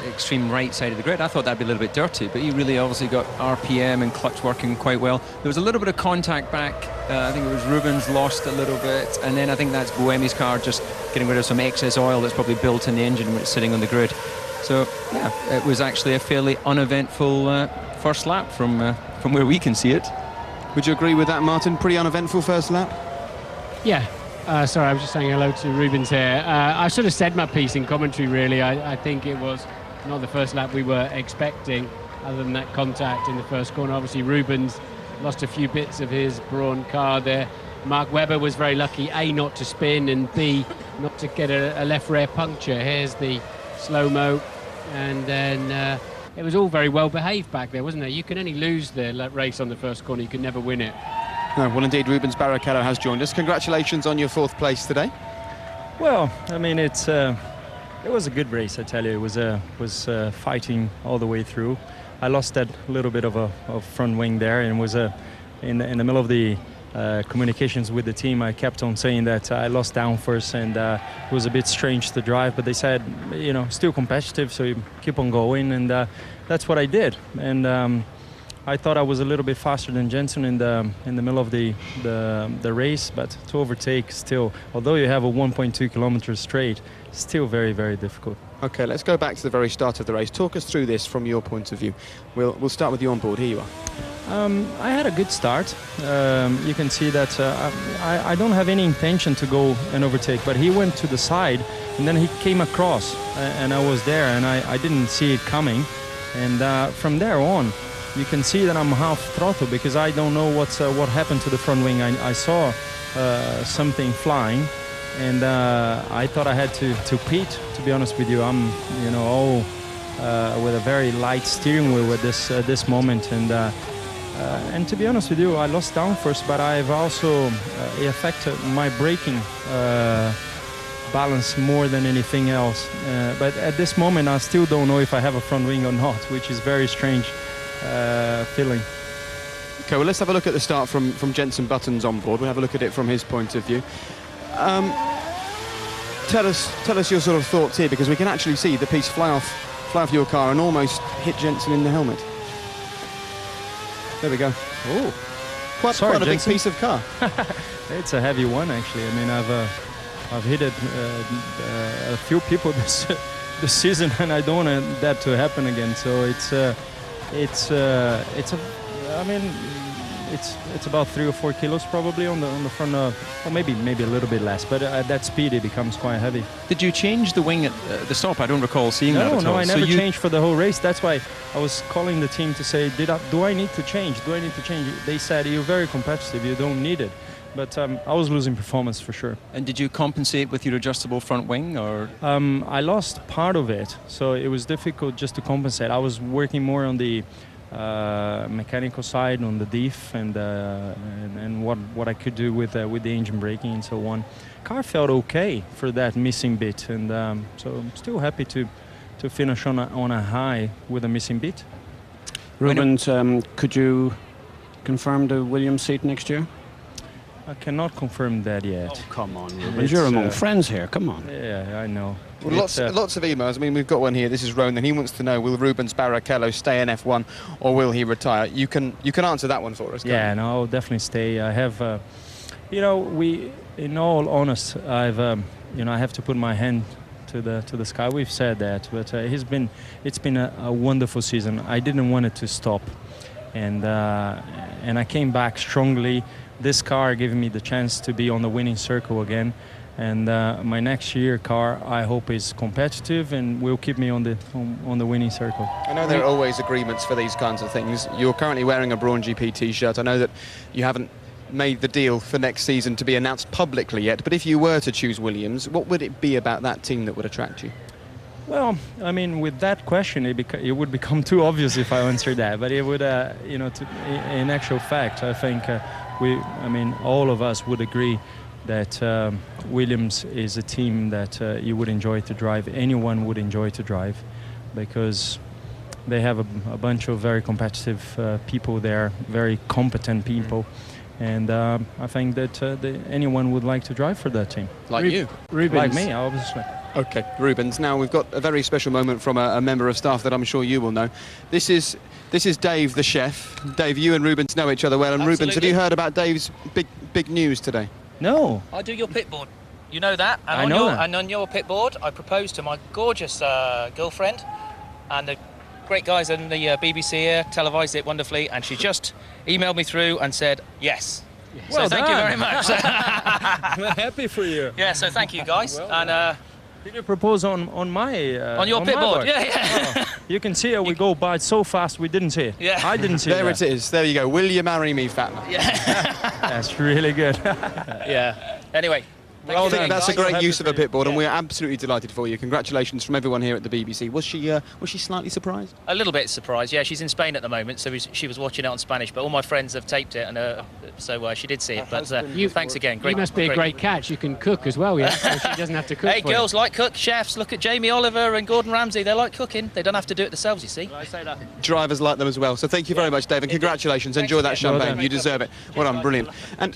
extreme right side of the grid. I thought that'd be a little bit dirty, but he really obviously got RPM and clutch working quite well. There was a little bit of contact back. I think it was Rubens lost a little bit, and then I think that's Buemi's car just getting rid of some excess oil that's probably built in the engine when it's sitting on the grid. So yeah, it was actually a fairly uneventful first lap from where we can see it. Would you agree with that, Martin? Pretty uneventful first lap? Yeah. Sorry, I was just saying hello to Rubens here. I sort of said my piece in commentary, really. I think it was not the first lap we were expecting, other than that contact in the first corner. Obviously, Rubens lost a few bits of his Brawn car there. Mark Webber was very lucky, A, not to spin, and B, not to get a left rear puncture. Here's the slow-mo, and then it was all very well behaved back there, wasn't it? You can only lose the race on the first corner, you can never win it. No, well, indeed, Rubens Barrichello has joined us. Congratulations on your 4th place today. Well, I mean, it was a good race, I tell you. It was fighting all the way through. I lost that little bit of a front wing there, and was in the middle of the communications with the team. I kept on saying that I lost down first, and it was a bit strange to drive. But they said, you know, still competitive, so you keep on going, and that's what I did. And I thought I was a little bit faster than Jensen in the middle of the race, but to overtake still, although you have a 1.2 kilometers straight, still very, very difficult. Okay, let's go back to the very start of the race. Talk us through this from your point of view. We'll start with you on board. Here you are. I had a good start. You can see that I don't have any intention to go and overtake, but he went to the side and then he came across, and I was there, and I didn't see it coming. And from there on, you can see that I'm half throttle because I don't know what happened to the front wing. I saw something flying, and I thought I had to pit. To be honest with you, I'm all with a very light steering wheel at this moment, and to be honest with you, I lost down first, but I've also it affected my braking balance more than anything else. But at this moment, I still don't know if I have a front wing or not, which is very strange feeling. Okay, well, let's have a look at the start from Jensen Button's on board. We'll have a look at it from his point of view. Tell us your sort of thoughts here, because we can actually see the piece fly off your car and almost hit Jensen in the helmet. There we go. Oh, quite a big piece of car. It's a heavy one, actually. I mean, I've hit it a few people the season, and I don't want that to happen again. So it's about 3 or 4 kilos probably on the front, or maybe a little bit less. But at that speed, it becomes quite heavy. Did you change the wing at the stop? I don't recall seeing that at all. No, I never changed for the whole race. That's why I was calling the team to say, do I need to change? Do I need to change? They said, you're very competitive, you don't need it. But I was losing performance for sure. And did you compensate with your adjustable front wing, or? I lost part of it, so it was difficult just to compensate. I was working more on the mechanical side, on the diff, and what I could do with the engine braking and so on. Car felt okay for that missing bit, and so I'm still happy to finish on a high with a missing bit. Rubens, could you confirm the Williams seat next year? I cannot confirm that yet. Oh, come on, Rubens. You're among friends here. Come on. Yeah, I know. Well, lots of emails. I mean, we've got one here. This is Ronan. He wants to know: will Rubens Barrichello stay in F1, or will he retire? You can answer that one for us. Yeah, no, I'll definitely stay. I have, in all honest, I have to put my hand to the sky. We've said that, but it's been a wonderful season. I didn't want it to stop, and I came back strongly. This car gave me the chance to be on the winning circle again, and my next year car, I hope, is competitive and will keep me on the winning circle. I know there are always agreements for these kinds of things. You're currently wearing a Brawn GP T-shirt. I know that you haven't made the deal for next season to be announced publicly yet, but if you were to choose Williams, what would it be about that team that would attract you? Well, I mean, with that question, it would become too obvious if I answered that. But it would, in actual fact, I think all of us would agree that Williams is a team that you would enjoy to drive. Anyone would enjoy to drive, because they have a bunch of very competitive people there, very competent people. And I think that anyone would like to drive for that team. Like you? Rubens. Like me, obviously. Okay, Rubens. Now we've got a very special moment from a member of staff that I'm sure you will know. This is Dave, the chef. Dave, you and Rubens know each other well. And Absolutely. Rubens, have you heard about Dave's big news today? No. I do your pit board. You know that. And I know that. And on your pit board, I proposed to my gorgeous girlfriend, and the great guys on the BBC here televised it wonderfully, and she just emailed me through and said yes. Well so thank you very much. I'm happy for you. Yeah, so thank you guys. Well, and did you propose on my on your pit board? Yeah. Oh, you can see it. We go by so fast we didn't see it. Yeah. I didn't see there that. There it is. There you go. Will you marry me, Fatma? Yeah. That's really good. Yeah. Anyway. Well, I think that's a great use of a pit board, and we're absolutely delighted for you. Congratulations from everyone here at the BBC. Was she slightly surprised? A little bit surprised. Yeah, she's in Spain at the moment, so she was watching it on Spanish. But all my friends have taped it, and so she did see it. But thanks again. Great. You must be a great catch. You can cook as well, yeah. So she doesn't have to cook. Hey, girls like cook. Chefs, look at Jamie Oliver and Gordon Ramsay. They like cooking. They don't have to do it themselves. You see. I say that. Drivers like them as well. So thank you very much, Dave, and congratulations. Enjoy that champagne. You deserve it. Well done, brilliant. And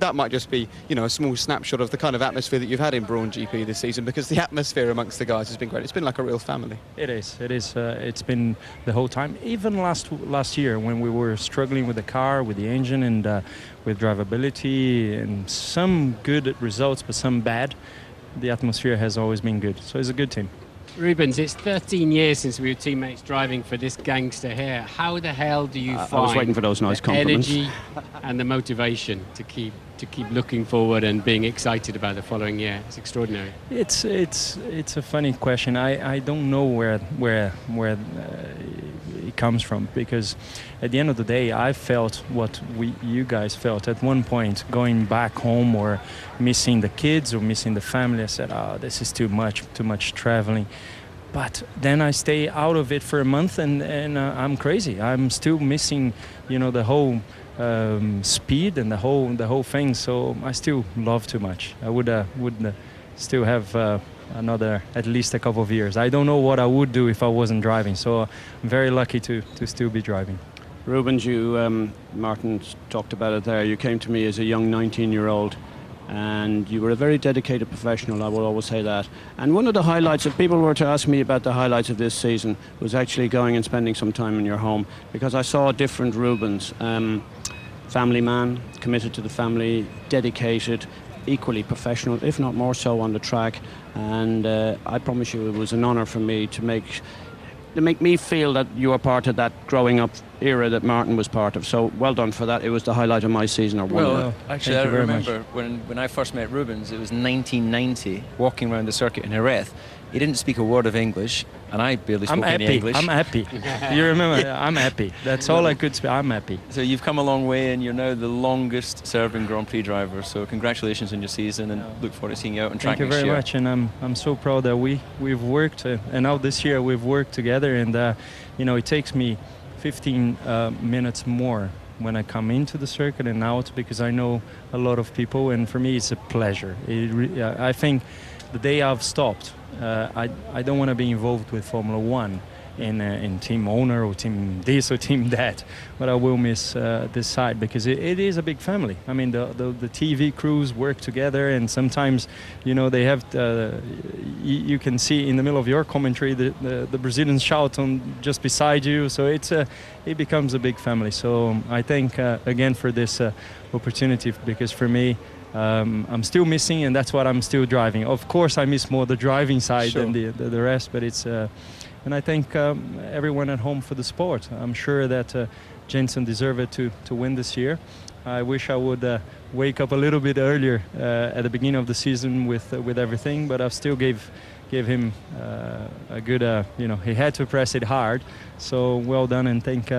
that might just be, a small snapshot of the kind of atmosphere that you've had in Brawn GP this season, because the atmosphere amongst the guys has been great. It's been like a real family. It is. It's been the whole time. Even last year, when we were struggling with the car, with the engine, and with drivability, and some good results, but some bad, the atmosphere has always been good. So it's a good team. Rubens, it's 13 years since we were teammates driving for this gangster here. How the hell do you find I was waiting for those nice the compliments. energy and the motivation to keep looking forward and being excited about the following year? It's extraordinary. It's a funny question. I don't know where it comes from, because at the end of the day, I felt what you guys felt at one point, going back home or missing the kids or missing the family. I said, this is too much traveling. But then I stay out of it for a month, and I'm crazy. I'm still missing, the whole speed and the whole thing. So I still love too much. I would still have another at least a couple of years. I don't know what I would do if I wasn't driving. So I'm very lucky to still be driving. Rubens, you Martin talked about it there. You came to me as a young 19-year-old. And you were a very dedicated professional, I will always say that. And one of the highlights, if people were to ask me about the highlights of this season, was actually going and spending some time in your home, because I saw a different Rubens. Family man, committed to the family, dedicated, equally professional, if not more so, on the track. And I promise you, it was an honour for me to make me feel that you are part of that growing up era that Martin was part of. So well done for that. It was the highlight of my season. Or one well, actually, I remember when I first met Rubens, it was 1990, walking around the circuit in Jerez. He didn't speak a word of English, and I barely spoke any English. I'm happy. You remember? I'm happy. That's all I could speak. I'm happy. So you've come a long way, and you're now the longest serving Grand Prix driver. So congratulations on your season, and look forward to seeing you out on track next year. Thank you very much, and I'm so proud that we've worked, and now this year we've worked together, and it takes me 15 minutes more when I come into the circuit and out, because I know a lot of people, and for me it's a pleasure. I think the day I've stopped, I don't want to be involved with Formula One in team owner or team this or team that, but I will miss this side, because it is a big family. I mean, the TV crews work together, and sometimes they have you can see in the middle of your commentary the Brazilians shout on just beside you, so it becomes a big family. So I thank again for this opportunity, because for me, I'm still missing, and that's what I'm still driving. Of course, I miss more the driving side than the rest, but it's and I thank everyone at home for the support. I'm sure that Jenson deserved it to win this year. I wish I would wake up a little bit earlier at the beginning of the season with everything, but I still gave him a good, he had to press it hard. So well done, and thank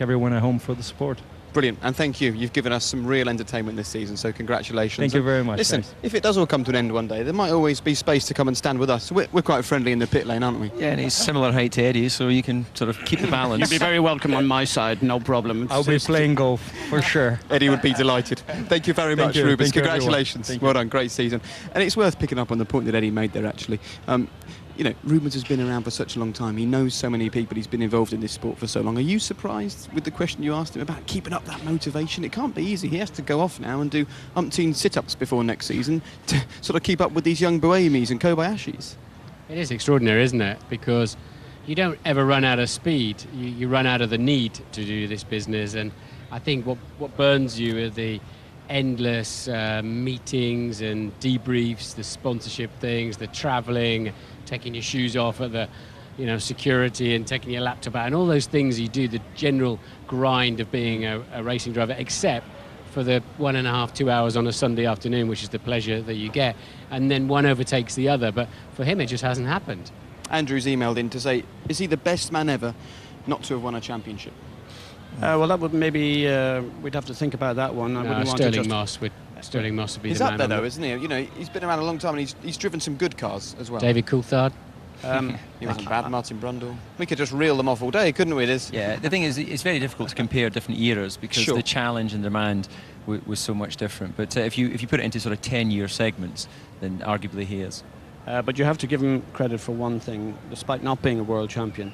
everyone at home for the support. Brilliant, and thank you. You've given us some real entertainment this season, so congratulations. Thank you very much. Listen, guys. if it does all come to an end one day, there might always be space to come and stand with us. We're quite friendly in the pit lane, aren't we? Yeah, and he's similar height to Eddie, so you can sort of keep the balance. You'd be very welcome on my side, no problem. I'll be playing golf, for sure. Eddie would be delighted. Thank you very much, Rubens. Congratulations. Well done, great season. And it's worth picking up on the point that Eddie made there, actually. Rubens has been around for such a long time. He knows so many people. He's been involved in this sport for so long. Are you surprised with the question you asked him about keeping up that motivation? It can't be easy. He has to go off now and do umpteen sit-ups before next season to sort of keep up with these young Buemis and Kobayashis. It is extraordinary, isn't it? Because you don't ever run out of speed. You run out of the need to do this business. And I think what burns you are the endless meetings and debriefs, the sponsorship things, the travelling, taking your shoes off at the security and taking your laptop out, and all those things you do, the general grind of being a racing driver, except for the 1.5, 2 hours on a Sunday afternoon, which is the pleasure that you get, and then one overtakes the other. But for him, it just hasn't happened. Andrew's emailed in to say, is he the best man ever not to have won a championship? Well, that would maybe we'd have to think about that one. I wouldn't want to just... Sterling Moss would be he's the up man. There though, isn't he? He's been around a long time, and he's driven some good cars as well. David Coulthard. He wasn't bad. Martin Brundle. We could just reel them off all day, couldn't we? Yeah, the thing is, it's very difficult to compare different eras, because the challenge and demand was so much different. But if you put it into sort of 10-year segments, then arguably he is. But you have to give him credit for one thing, despite not being a world champion.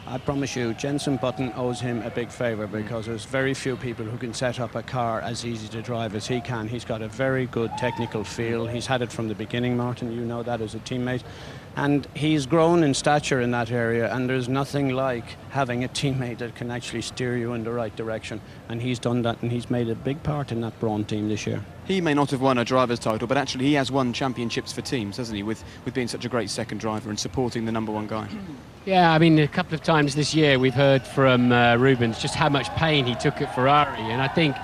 I promise you, Jenson Button owes him a big favour, because there's very few people who can set up a car as easy to drive as he can. He's got a very good technical feel. He's had it from the beginning, Martin. You know that as a teammate. And he's grown in stature in that area, and there's nothing like having a teammate that can actually steer you in the right direction. And he's done that, and he's made a big part in that Brawn team this year. He may not have won a driver's title, but actually he has won championships for teams, hasn't he, with being such a great second driver and supporting the number one guy. Yeah, I mean, a couple of times this year we've heard from Rubens just how much pain he took at Ferrari, and I think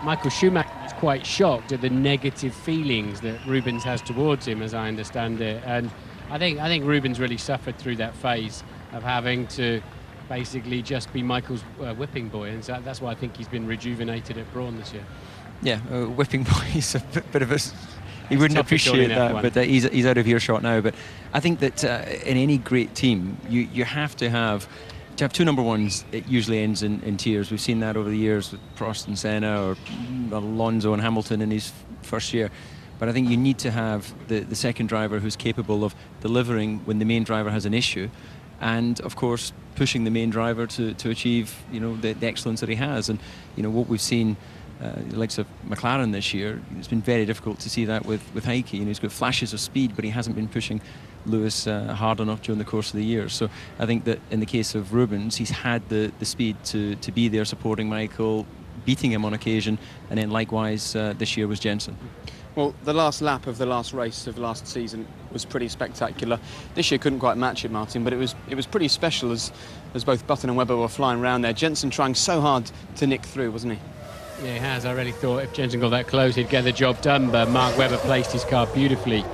Michael Schumacher was quite shocked at the negative feelings that Rubens has towards him, as I understand it. And I think Rubens really suffered through that phase of having to basically just be Michael's whipping boy, and so that's why I think he's been rejuvenated at Brawn this year. Yeah, whipping boy is a bit of a... He wouldn't appreciate that, but he's out of earshot now. But I think that in any great team, you have to have two number ones. It usually ends in tears. We've seen that over the years with Prost and Senna, or Alonso and Hamilton in his first year. But I think you need to have the second driver who's capable of delivering when the main driver has an issue, and of course pushing the main driver to achieve the excellence that he has. And what we've seen. The likes of McLaren this year, it's been very difficult to see that with Heikki. He's got flashes of speed, but he hasn't been pushing Lewis hard enough during the course of the year. So I think that in the case of Rubens, he's had the speed to be there supporting Michael, beating him on occasion, and then likewise this year was Jenson. Well, the last lap of the last race of last season was pretty spectacular. This year couldn't quite match it, Martin, but it was pretty special as both Button and Webber were flying around there. Jensen trying so hard to nick through, wasn't he? Yeah, he has. I really thought if Jensen got that close, he'd get the job done, but Mark Webber placed his car beautifully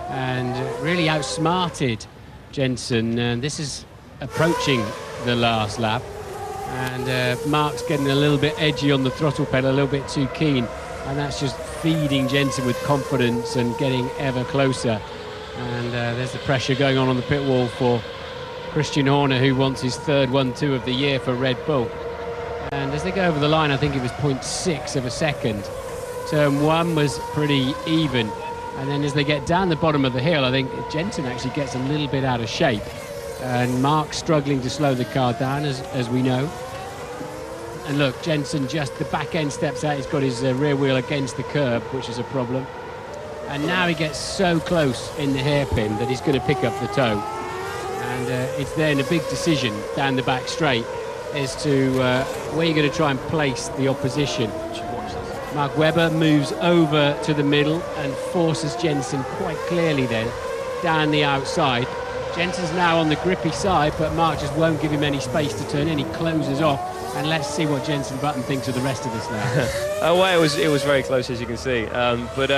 and really outsmarted Jensen. And this is approaching the last lap, and Mark's getting a little bit edgy on the throttle pedal, a little bit too keen, and that's just feeding Jensen with confidence and getting ever closer. And there's the pressure going on the pit wall for Christian Horner, who wants his third 1-2 of the year for Red Bull. And as they go over the line, I think it was 0.6 of a second. Turn 1 was pretty even. And then as they get down the bottom of the hill, I think Jensen actually gets a little bit out of shape. And Mark's struggling to slow the car down, as we know. And look, Jensen just, the back end steps out. He's got his rear wheel against the curb, which is a problem. And now he gets so close in the hairpin that he's going to pick up the toe. And it's then a big decision down the back straight as to where you're going to try and place the opposition. Mark Webber moves over to the middle and forces Jensen quite clearly then down the outside. Jensen's now on the grippy side, but Mark just won't give him any space to turn in. He closes off, and let's see what Jensen Button thinks of the rest of this now. Well, it was very close, as you can see, but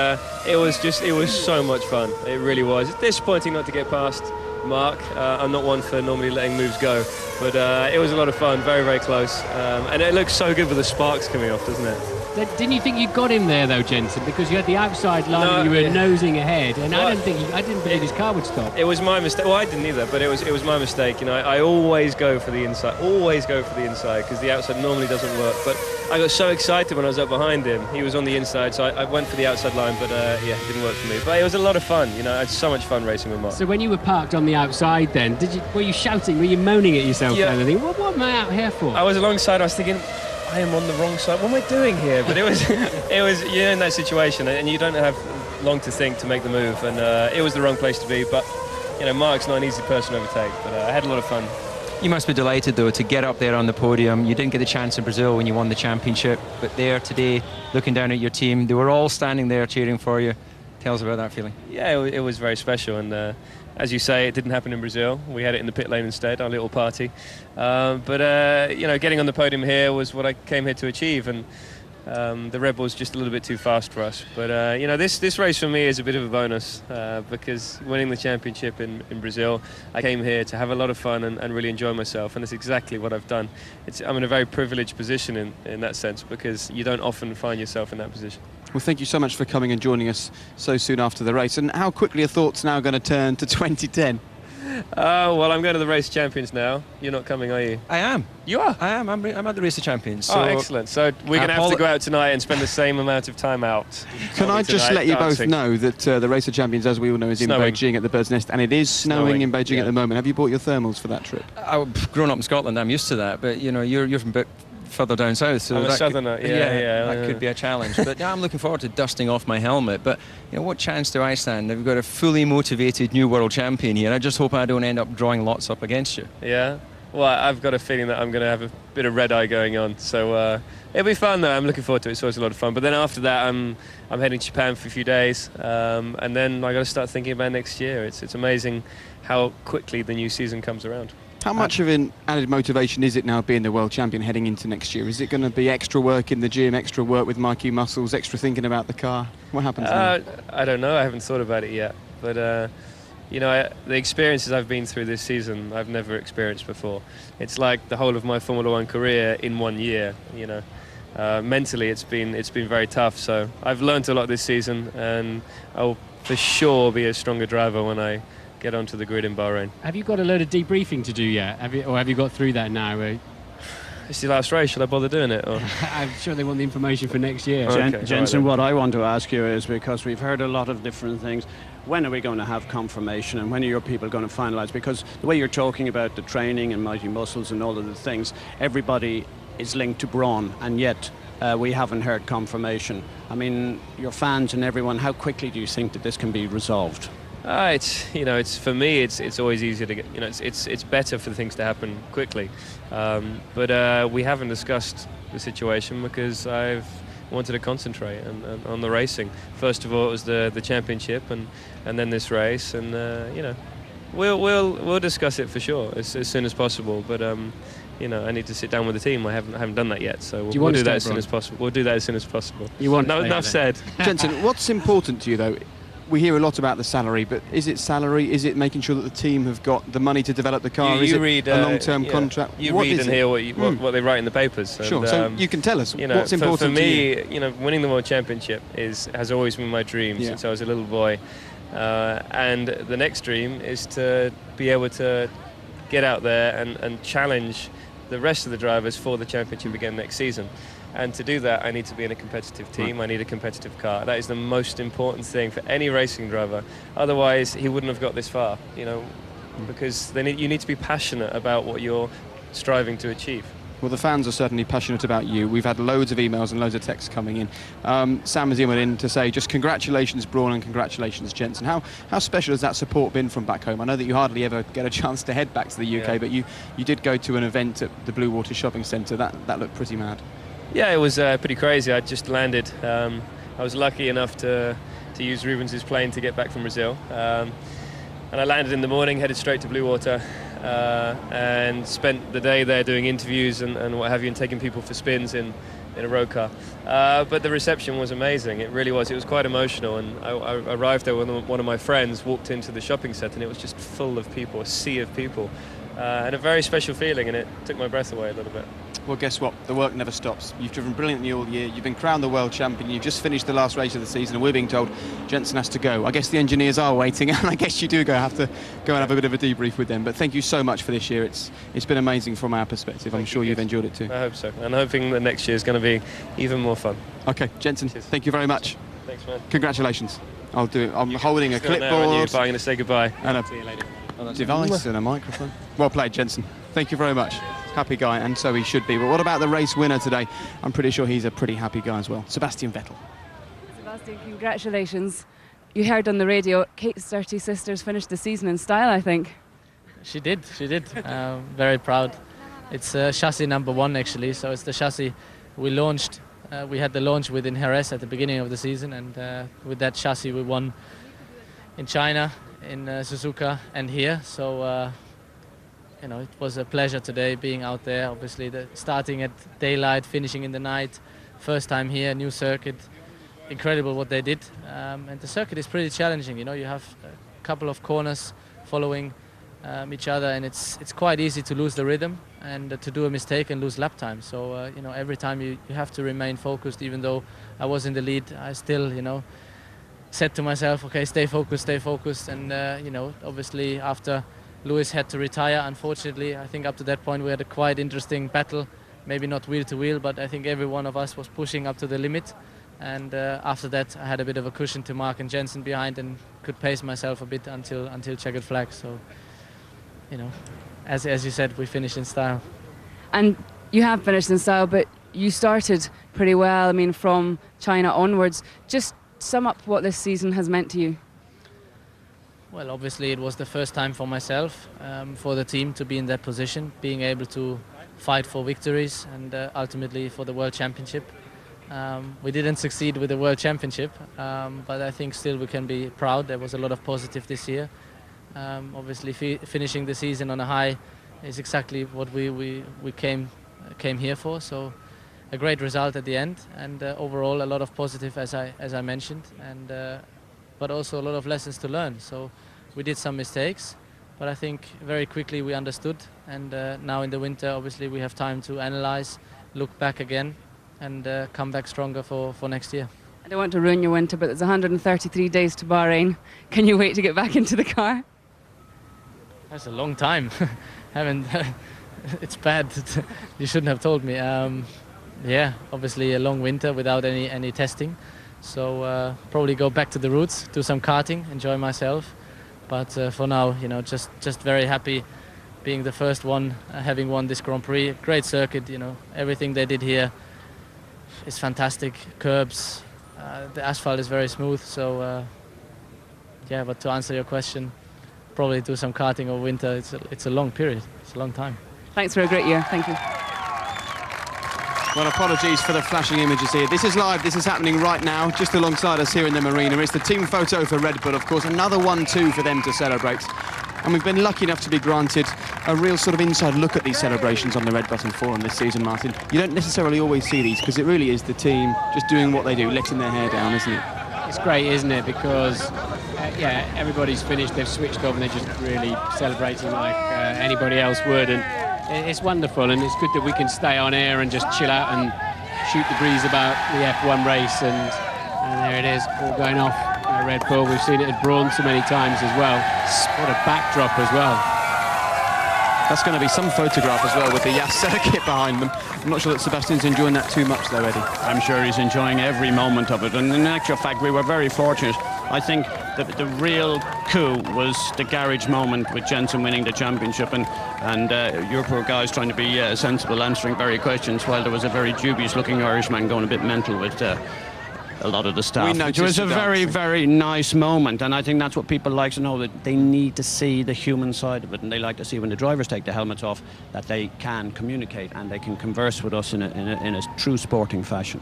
it was so much fun. It really was. It's disappointing not to get past Mark. I'm not one for normally letting moves go, but it was a lot of fun, very, very close, and it looks so good with the sparks coming off, doesn't it? Didn't you think you got him there though, Jensen? Because you had the outside line and you were nosing ahead, and I didn't believe his car would stop. It was my mistake. Well, I didn't either, but it was my mistake. You know, I always go for the inside, because the outside normally doesn't work. But I got so excited when I was up behind him. He was on the inside, so I went for the outside line, but yeah, it didn't work for me. But it was a lot of fun. You know, I had so much fun racing with Mark. So when you were parked on the outside, then were you shouting? Were you moaning at yourself? Yeah. Kind of thing? What am I out here for? I was alongside. I was thinking, I am on the wrong side. What am I doing here? But it was you're in that situation, and you don't have long to think to make the move, and it was the wrong place to be. But you know, Mark's not an easy person to overtake. But I had a lot of fun. You must be delighted, though, to get up there on the podium. You didn't get the chance in Brazil when you won the championship, but there today, looking down at your team, they were all standing there cheering for you. Tell us about that feeling. Yeah, it was very special, and as you say, it didn't happen in Brazil. We had it in the pit lane instead, our little party. But you know, getting on the podium here was what I came here to achieve, and the Red Bull's just a little bit too fast for us. But you know, this race for me is a bit of a bonus because winning the championship in Brazil, I came here to have a lot of fun and really enjoy myself, and that's exactly what I've done. I'm in a very privileged position in that sense, because you don't often find yourself in that position. Well, thank you so much for coming and joining us so soon after the race. And how quickly are thoughts now going to turn to 2010? Well, I'm going to the Race of Champions now. You're not coming, are you? I am. You are? I am. I'm at the Race of Champions. So excellent. So we're going to have to go out tonight and spend the same amount of time out. Can I just let you both know that the Race of Champions, as we all know, is in Beijing at the Bird's Nest, and it is snowing in Beijing at the moment. Have you bought your thermals for that trip? I've grown up in Scotland. I'm used to that. But, you know, you're from a bit further down south, so I'm a southerner. That could be a challenge. But yeah, I'm looking forward to dusting off my helmet. But you know, what chance do I stand? We've got a fully motivated new world champion here. I just hope I don't end up drawing lots up against you. Yeah. Well, I've got a feeling that I'm going to have a bit of red eye going on. So it'll be fun though. I'm looking forward to it. It's always a lot of fun. But then after that, I'm heading to Japan for a few days, and then I got to start thinking about next year. It's amazing how quickly the new season comes around. How much of an added motivation is it now being the world champion heading into next year? Is it going to be extra work in the gym, extra work with Mikey Muscles, extra thinking about the car? What happens now? I don't know. I haven't thought about it yet. But, you know, the experiences I've been through this season, I've never experienced before. It's like the whole of my Formula One career in 1 year, you know. Mentally, it's been very tough. So I've learned a lot this season, and I'll for sure be a stronger driver when I get onto the grid in Bahrain. Have you got a load of debriefing to do yet? Have you got through that now? It's the last race. Should I bother doing it? Or? I'm sure they want the information for next year. Okay, Jensen, what I want to ask you is, because we've heard a lot of different things, when are we going to have confirmation, and when are your people going to finalise? Because the way you're talking about the training and Mighty Muscles and all of the things, everybody is linked to Brawn, and yet we haven't heard confirmation. I mean, your fans and everyone, how quickly do you think that this can be resolved? It's for me. It's always easier to get. You know, it's better for things to happen quickly. But we haven't discussed the situation because I've wanted to concentrate on the racing. First of all, it was the championship, and then this race, and you know, we'll discuss it for sure as soon as possible. But you know, I need to sit down with the team. I haven't done that yet, so we'll do that as soon as possible. We'll do that as soon as possible. You want enough said. Jensen, what's important to you though? We hear a lot about the salary, but is it salary? Is it making sure that the team have got the money to develop the car? Is it read, a long-term contract? You read and hear what they write in the papers. Sure. And, so you can tell us, you know, what's important for me, to you? you know, winning the World Championship has always been my dream since I was a little boy. And the next dream is to be able to get out there and challenge the rest of the drivers for the championship again next season. And to do that, I need to be in a competitive team. Right. I need a competitive car. That is the most important thing for any racing driver. Otherwise, he wouldn't have got this far, you know, because you need to be passionate about what you're striving to achieve. Well, the fans are certainly passionate about you. We've had loads of emails and loads of texts coming in. Sam has emailed in to say just congratulations, Braun, and congratulations, Jensen. How special has that support been from back home? I know that you hardly ever get a chance to head back to the UK, but you did go to an event at the Blue Water Shopping Centre. That looked pretty mad. Yeah, it was pretty crazy. I just landed. I was lucky enough to use Rubens's plane to get back from Brazil. And I landed in the morning, headed straight to Blue Water, and spent the day there doing interviews and what have you, and taking people for spins in a road car. But the reception was amazing. It really was. It was quite emotional. And I arrived there when one of my friends walked into the shopping centre, and it was just full of people, a sea of people. And a very special feeling, and it took my breath away a little bit. Well, guess what? The work never stops. You've driven brilliantly all year. You've been crowned the world champion. You've just finished the last race of the season, and we're being told Jensen has to go. I guess the engineers are waiting, and I guess you do have to go and have a bit of a debrief with them. But thank you so much for this year. It's been amazing from our perspective. I'm sure you've enjoyed it too. I hope so. And I'm hoping that next year is going to be even more fun. Okay, Jensen, thank you very much. Thanks, man. Congratulations. I'll do it. I'm holding a clipboard. I'm going to say goodbye. And a device and a microphone. Well played, Jensen. Thank you very much. Happy guy, and so he should be. But what about the race winner today? I'm pretty sure he's a pretty happy guy as well. Sebastian Vettel. Sebastian, congratulations. You heard on the radio, Kate's 30 sisters finished the season in style, I think. She did. Very proud. It's chassis number 1 actually, so it's the chassis we launched. We had the launch within Jerez at the beginning of the season, and with that chassis we won in China, in Suzuka, and here. So you know, it was a pleasure today being out there. Obviously, starting at daylight, finishing in the night. First time here, new circuit. Incredible what they did. And the circuit is pretty challenging. You know, you have a couple of corners following each other, and it's quite easy to lose the rhythm and to do a mistake and lose lap time. So you know, every time you have to remain focused. Even though I was in the lead, I still, you know, said to myself, okay, stay focused. And you know, obviously after Lewis had to retire, unfortunately, I think up to that point we had a quite interesting battle. Maybe not wheel to wheel, but I think every one of us was pushing up to the limit. And after that, I had a bit of a cushion to Mark and Jensen behind, and could pace myself a bit until checkered flag. So, you know, as you said, we finished in style. And you have finished in style, but you started pretty well. I mean, from China onwards. Just sum up what this season has meant to you. Well, obviously it was the first time for myself, for the team to be in that position, being able to fight for victories and ultimately for the World Championship. We didn't succeed with the World Championship, but I think still we can be proud. There was a lot of positive this year. Obviously finishing the season on a high is exactly what we came here for. So a great result at the end, and overall a lot of positive, as I mentioned, and but also a lot of lessons to learn. So we did some mistakes, but I think very quickly we understood, and now in the winter obviously we have time to analyze, look back again, and come back stronger for next year. I don't want to ruin your winter, but there's 133 days to Bahrain. Can you wait to get back into the car? That's a long time. It's bad. You shouldn't have told me. Yeah, obviously a long winter without any testing. So probably go back to the roots, do some karting, enjoy myself. But for now, you know, just very happy being the first one, having won this Grand Prix. Great circuit, you know, everything they did here is fantastic. Curbs, the asphalt is very smooth. So yeah, but to answer your question, probably do some karting over winter. It's a long period. It's a long time. Thanks for a great year. Thank you. Well, apologies for the flashing images here. This is live, this is happening right now, just alongside us here in the marina. It's the team photo for Red Bull, of course, another 1-2 for them to celebrate. And we've been lucky enough to be granted a real sort of inside look at these celebrations on the Red Button Forum this season, Martin. You don't necessarily always see these, because it really is the team just doing what they do, letting their hair down, isn't it? It's great, isn't it? Because, yeah, everybody's finished, they've switched off, and they're just really celebrating like anybody else would. And it's wonderful, and it's good that we can stay on air and just chill out and shoot the breeze about the F1 race. And there it is, all going off. Red Bull, we've seen it at Brawn so many times as well. What a backdrop as well. That's going to be some photograph as well with the Yas circuit behind them. I'm not sure that Sebastian's enjoying that too much though, Eddie. I'm sure he's enjoying every moment of it, and in actual fact we were very fortunate. I think that the real coup was the garage moment with Jensen winning the championship, and your poor guys trying to be sensible, answering various questions, while there was a very dubious looking Irishman going a bit mental with a lot of the staff. It was a very, very nice moment, and I think that's what people like to know, that they need to see the human side of it, and they like to see when the drivers take the helmets off that they can communicate and they can converse with us in a true sporting fashion.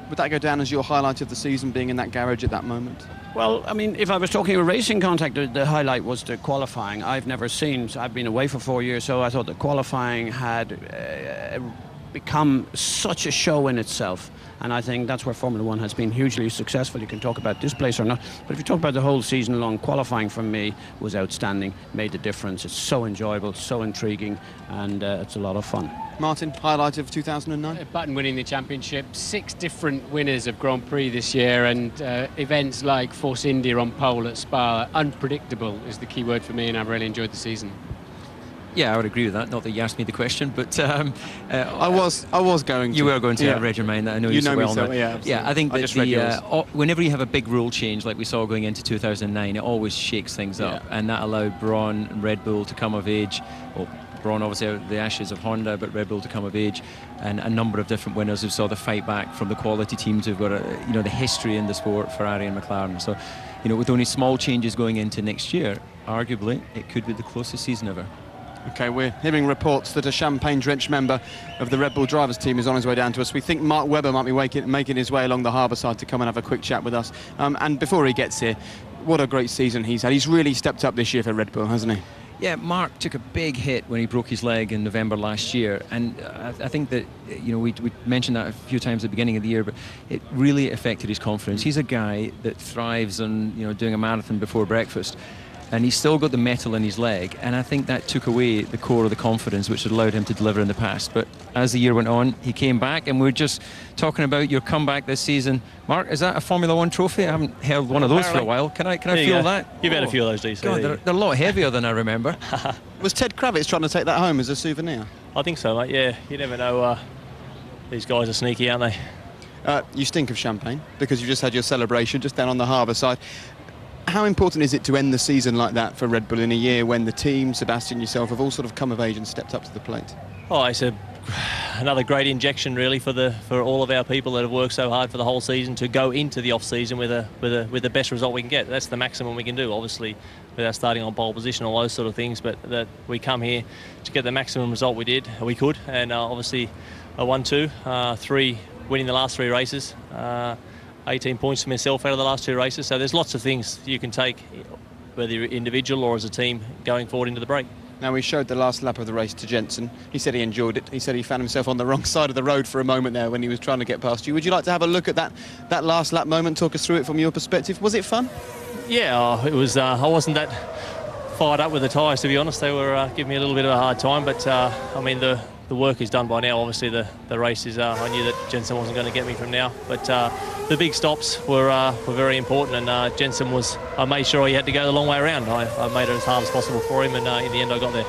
Would that go down as your highlight of the season, being in that garage at that moment? Well, I mean, if I was talking a racing contact, the highlight was the qualifying. I've never seen, I've been away for 4 years, so I thought the qualifying had become such a show in itself. And I think that's where Formula One has been hugely successful. You can talk about this place or not, but if you talk about the whole season long, qualifying for me was outstanding, made the difference. It's so enjoyable, so intriguing, and it's a lot of fun. Martin, highlight of 2009? Button winning the championship, 6 different winners of Grand Prix this year, and events like Force India on pole at Spa, unpredictable is the key word for me, and I've really enjoyed the season. Yeah, I would agree with that. Not that you asked me the question, but I was going to. You were going to. Yeah. I read your mind. I know you you know so well me so, now. yeah, yeah, I think I that just read yours. Whenever you have a big rule change like we saw going into 2009, it always shakes things up, and that allowed Brawn and Red Bull to come of age. Well, Brawn obviously out of the ashes of Honda, but Red Bull to come of age, and a number of different winners who saw the fight back from the quality teams who've got the history in the sport, Ferrari and McLaren. So, with only small changes going into next year, arguably it could be the closest season ever. Okay, we're hearing reports that a champagne-drenched member of the Red Bull drivers team is on his way down to us. We think Mark Webber might be making his way along the harbour side to come and have a quick chat with us. And before he gets here, what a great season he's had. He's really stepped up this year for Red Bull, hasn't he? Yeah, Mark took a big hit when he broke his leg in November last year, and I think that we mentioned that a few times at the beginning of the year, but it really affected his confidence. He's a guy that thrives on doing a marathon before breakfast, and he's still got the metal in his leg, and I think that took away the core of the confidence which had allowed him to deliver in the past. But as the year went on, he came back, and we're just talking about your comeback this season. Mark, is that a Formula One trophy? I haven't held one of those for a while. Can I feel that? You've had a few of those, DC. God, they're a lot heavier than I remember. Was Ted Kravitz trying to take that home as a souvenir? I think so, mate. Yeah, you never know. These guys are sneaky, aren't they? You stink of champagne because you just had your celebration just down on the harbour side. How important is it to end the season like that for Red Bull in a year when the team, Sebastian, yourself, have all sort of come of age and stepped up to the plate? Oh, it's another great injection, really, for all of our people that have worked so hard for the whole season to go into the off season with the best result we can get. That's the maximum we can do, obviously, without starting on pole position, all those sort of things. But that we come here to get the maximum result we could, and obviously a 1-2, 3 winning the last 3 races. 18 points for myself out of the last 2 races. So there's lots of things you can take, whether you're individual or as a team, going forward into the break. Now, we showed the last lap of the race to Jensen. He said he enjoyed it. He said he found himself on the wrong side of the road for a moment there when he was trying to get past you. Would you like to have a look at that last lap moment? Talk us through it from your perspective. Was it fun? Yeah, it was. I wasn't that fired up with the tyres, to be honest. They were giving me a little bit of a hard time, but I mean, the work is done by now. Obviously, the race is. I knew that Jensen wasn't going to get me from now, but the big stops were very important, and Jensen was. I made sure he had to go the long way around. I made it as hard as possible for him, and in the end, I got there.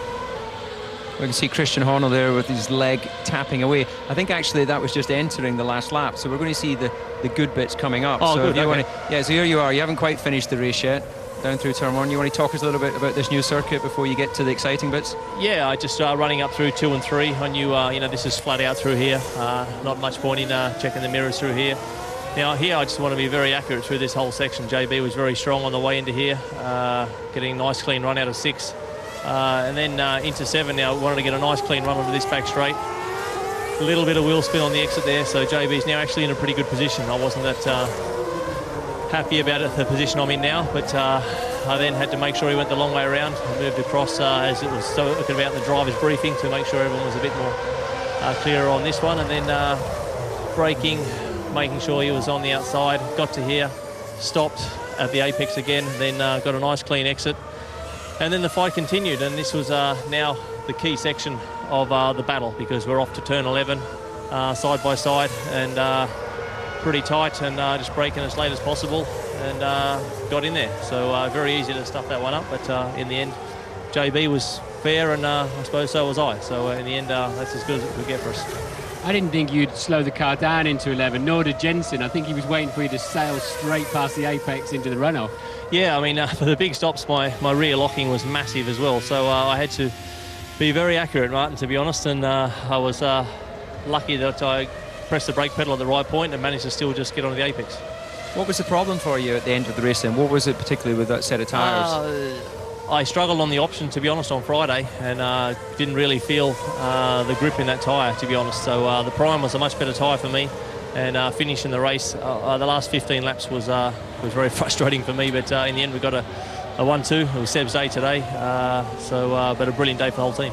We can see Christian Horner there with his leg tapping away. I think actually that was just entering the last lap, so we're going to see the good bits coming up. Oh, so good. Okay. So here you are. You haven't quite finished the race yet. Down through turn 1. You want to talk us a little bit about this new circuit before you get to the exciting bits? Yeah, I just running up through 2 and 3. I knew, this is flat out through here. Not much point in checking the mirrors through here. Now here, I just want to be very accurate through this whole section. JB was very strong on the way into here, getting a nice clean run out of 6. And then into 7 now, wanted to get a nice clean run onto this back straight. A little bit of wheel spin on the exit there, so JB's now actually in a pretty good position. I wasn't that happy about the position I'm in now, but I then had to make sure he went the long way around. I moved across as it was talking about in the driver's briefing to make sure everyone was a bit more clearer on this one, and then braking, making sure he was on the outside, got to here, stopped at the apex again, then got a nice clean exit, and then the fight continued, and this was now the key section of the battle, because we're off to turn 11 side by side, and pretty tight, and just braking as late as possible, and got in there. So very easy to stuff that one up, but in the end JB was fair, and I suppose so was I. So in the end that's as good as it could get for us. I didn't think you'd slow the car down into 11, nor did Jensen. I think he was waiting for you to sail straight past the apex into the runoff. Yeah, I mean, for the big stops, my rear locking was massive as well, so I had to be very accurate, Martin, to be honest, and I was lucky that I pressed the brake pedal at the right point and managed to still just get onto the apex. What was the problem for you at the end of the race then? What was it particularly with that set of tyres? I struggled on the option, to be honest, on Friday, and didn't really feel the grip in that tyre, to be honest. So the Prime was a much better tyre for me, and finishing the race, the last 15 laps was very frustrating for me, but in the end we got a 1-2. It was Seb's day today, but a brilliant day for the whole team.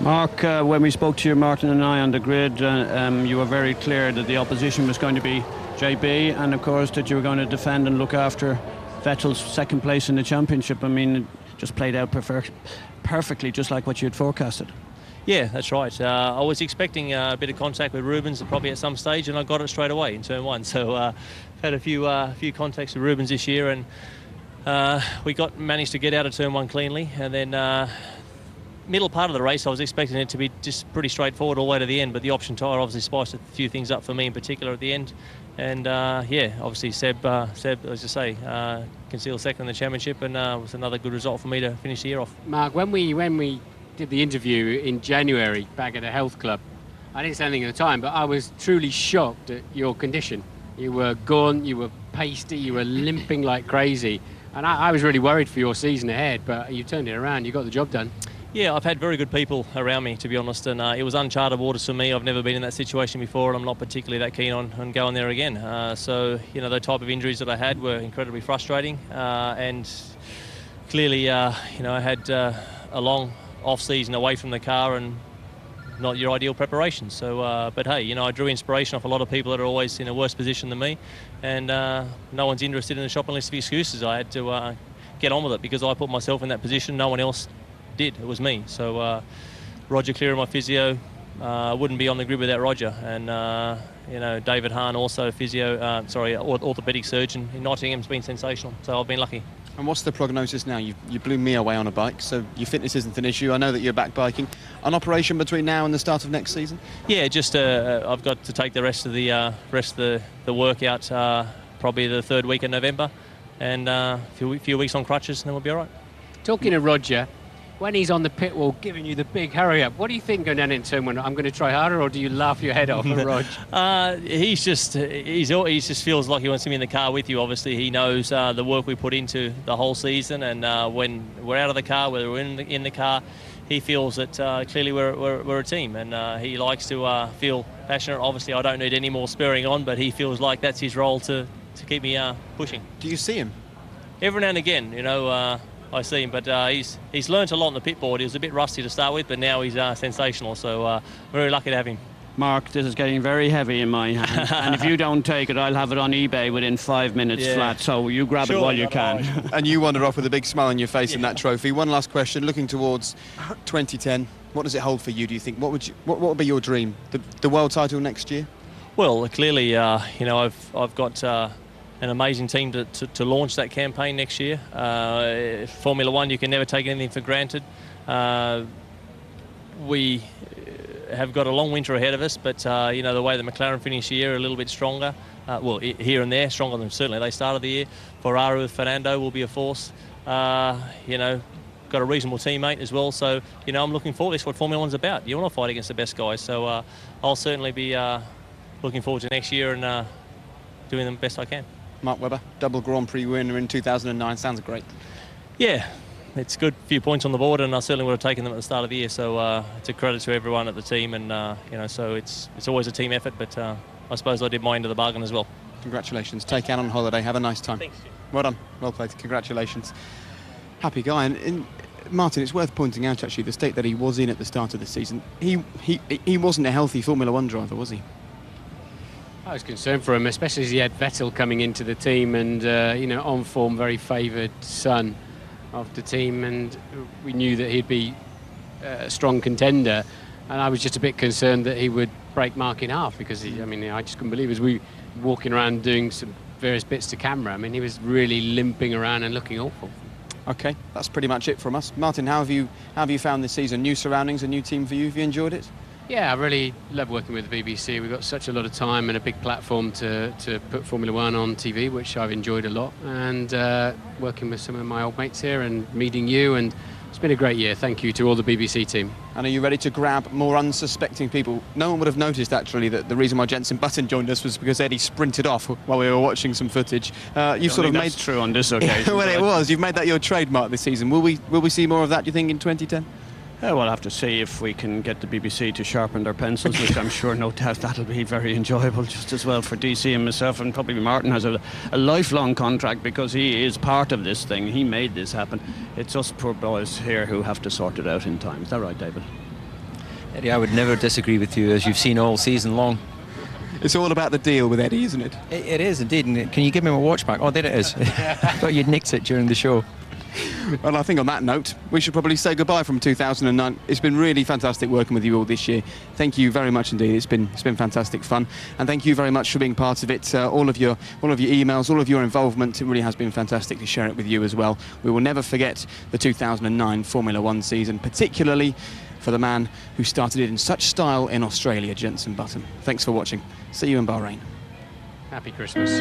Mark, when we spoke to you, Martin and I, on the grid, you were very clear that the opposition was going to be JB, and of course that you were going to defend and look after Vettel's second place in the championship. I mean, it just played out perfectly, just like what you had forecasted. Yeah, that's right. I was expecting a bit of contact with Rubens probably at some stage, and I got it straight away in turn 1. So had a few contacts with Rubens this year, and we managed to get out of turn 1 cleanly, and then middle part of the race I was expecting it to be just pretty straightforward all the way to the end, but the option tyre obviously spiced a few things up for me in particular at the end, and yeah, obviously Seb, as I say, concealed second in the championship, and it was another good result for me to finish the year off. Mark, when we did the interview in January back at the health club, I didn't say anything at the time, but I was truly shocked at your condition. You were gaunt, you were pasty, you were limping like crazy, and I was really worried for your season ahead, but you turned it around, you got the job done. Yeah, I've had very good people around me, to be honest, and it was uncharted waters for me. I've never been in that situation before, and I'm not particularly that keen on going there again. So, you know, the type of injuries that I had were incredibly frustrating, and clearly, you know, I had a long off-season away from the car and not your ideal preparation. So, but hey, you know, I drew inspiration off a lot of people that are always in a worse position than me, and no one's interested in the shopping list of excuses. I had to get on with it because I put myself in that position. No one else did. It was me. So Roger Clear, my physio, wouldn't be on the grid without Roger, and you know, David Hahn, also orthopedic surgeon in Nottingham's been sensational, so I've been lucky. And what's the prognosis now? You blew me away on a bike, so your fitness isn't an issue. I know that you're back biking. An operation between now and the start of next season? Yeah, just I've got to take the rest of the workout probably the 3rd week of November, and a few weeks on crutches, and then we'll be all right. Talking to Roger, when he's on the pit wall giving you the big hurry up, what do you think going down in turn 1? I'm going to try harder, or do you laugh your head off at Rog? He just feels like he wants to be in the car with you. Obviously, he knows the work we put into the whole season, and when we're out of the car, whether we're in the car, he feels that clearly we're a team, and he likes to feel passionate. Obviously, I don't need any more spurring on, but he feels like that's his role to keep me pushing. Do you see him? Every now and again, you know. I see him, but he's learnt a lot on the pit board. He was a bit rusty to start with, but now he's sensational, so very lucky to have him. Mark, this is getting very heavy in my hand, and if you don't take it, I'll have it on eBay within 5 minutes flat, so you grab it while you can. And you wander off with a big smile on your face in that trophy. One last question, looking towards 2010, what does it hold for you, do you think? What would be your dream? The world title next year? Well, clearly, you know, I've got an amazing team to launch that campaign next year. Formula One, you can never take anything for granted. We have got a long winter ahead of us, but you know, the way the McLaren finished the year a little bit stronger, well, here and there, stronger than certainly they started the year. Ferrari with Fernando will be a force. You know, got a reasonable teammate as well, so you know, I'm looking forward. That's what Formula One's about. You want to fight against the best guys, so I'll certainly be looking forward to next year and doing the best I can. Mark Webber, double Grand Prix winner in 2009, sounds great. Yeah, it's good, few points on the board, and I certainly would have taken them at the start of the year. So it's a credit to everyone at the team, and so it's always a team effort. But I suppose I did my end of the bargain as well. Congratulations. Take Anne on holiday. Have a nice time. Thanks. Well done. Well played. Congratulations. Happy guy. And Martin, it's worth pointing out actually the state that he was in at the start of the season. He wasn't a healthy Formula One driver, was he? I was concerned for him, especially as he had Vettel coming into the team and on form, very favoured son of the team, and we knew that he'd be a strong contender. And I was just a bit concerned that he would break Mark in half, because I just couldn't believe it. As we were walking around doing some various bits to camera, he was really limping around and looking awful. Okay, that's pretty much it from us. Martin, how have you found this season? New surroundings, a new team for you. Have you enjoyed it? Yeah, I really love working with the BBC. We've got such a lot of time and a big platform to put Formula One on TV, which I've enjoyed a lot. And working with some of my old mates here and meeting you, and it's been a great year. Thank you to all the BBC team. And are you ready to grab more unsuspecting people? No one would have noticed, actually, that the reason why Jenson Button joined us was because Eddie sprinted off while we were watching some footage. You've sort of made... That's true on this occasion. Well, it was. You've made that your trademark this season. Will we see more of that, do you think, in 2010? We'll have to see if we can get the BBC to sharpen their pencils, which I'm sure no doubt that'll be very enjoyable, just as well for DC and myself. And probably Martin has a lifelong contract because he is part of this thing. He made this happen. It's us poor boys here who have to sort it out in time. Is that right, David? Eddie, I would never disagree with you, as you've seen all season long. It's all about the deal with Eddie, isn't it? It is indeed. And can you give me my watch back? Oh, there it is. I thought you'd nicked it during the show. Well, I think on that note, we should probably say goodbye from 2009. It's been really fantastic working with you all this year. Thank you very much indeed. It's been fantastic fun, and thank you very much for being part of it. All of your emails, all of your involvement. It really has been fantastic to share it with you as well. We will never forget the 2009 Formula One season, particularly for the man who started it in such style in Australia, Jenson Button. Thanks for watching. See you in Bahrain. Happy Christmas.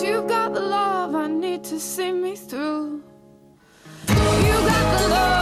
You got the love I need to see me through. You got the love.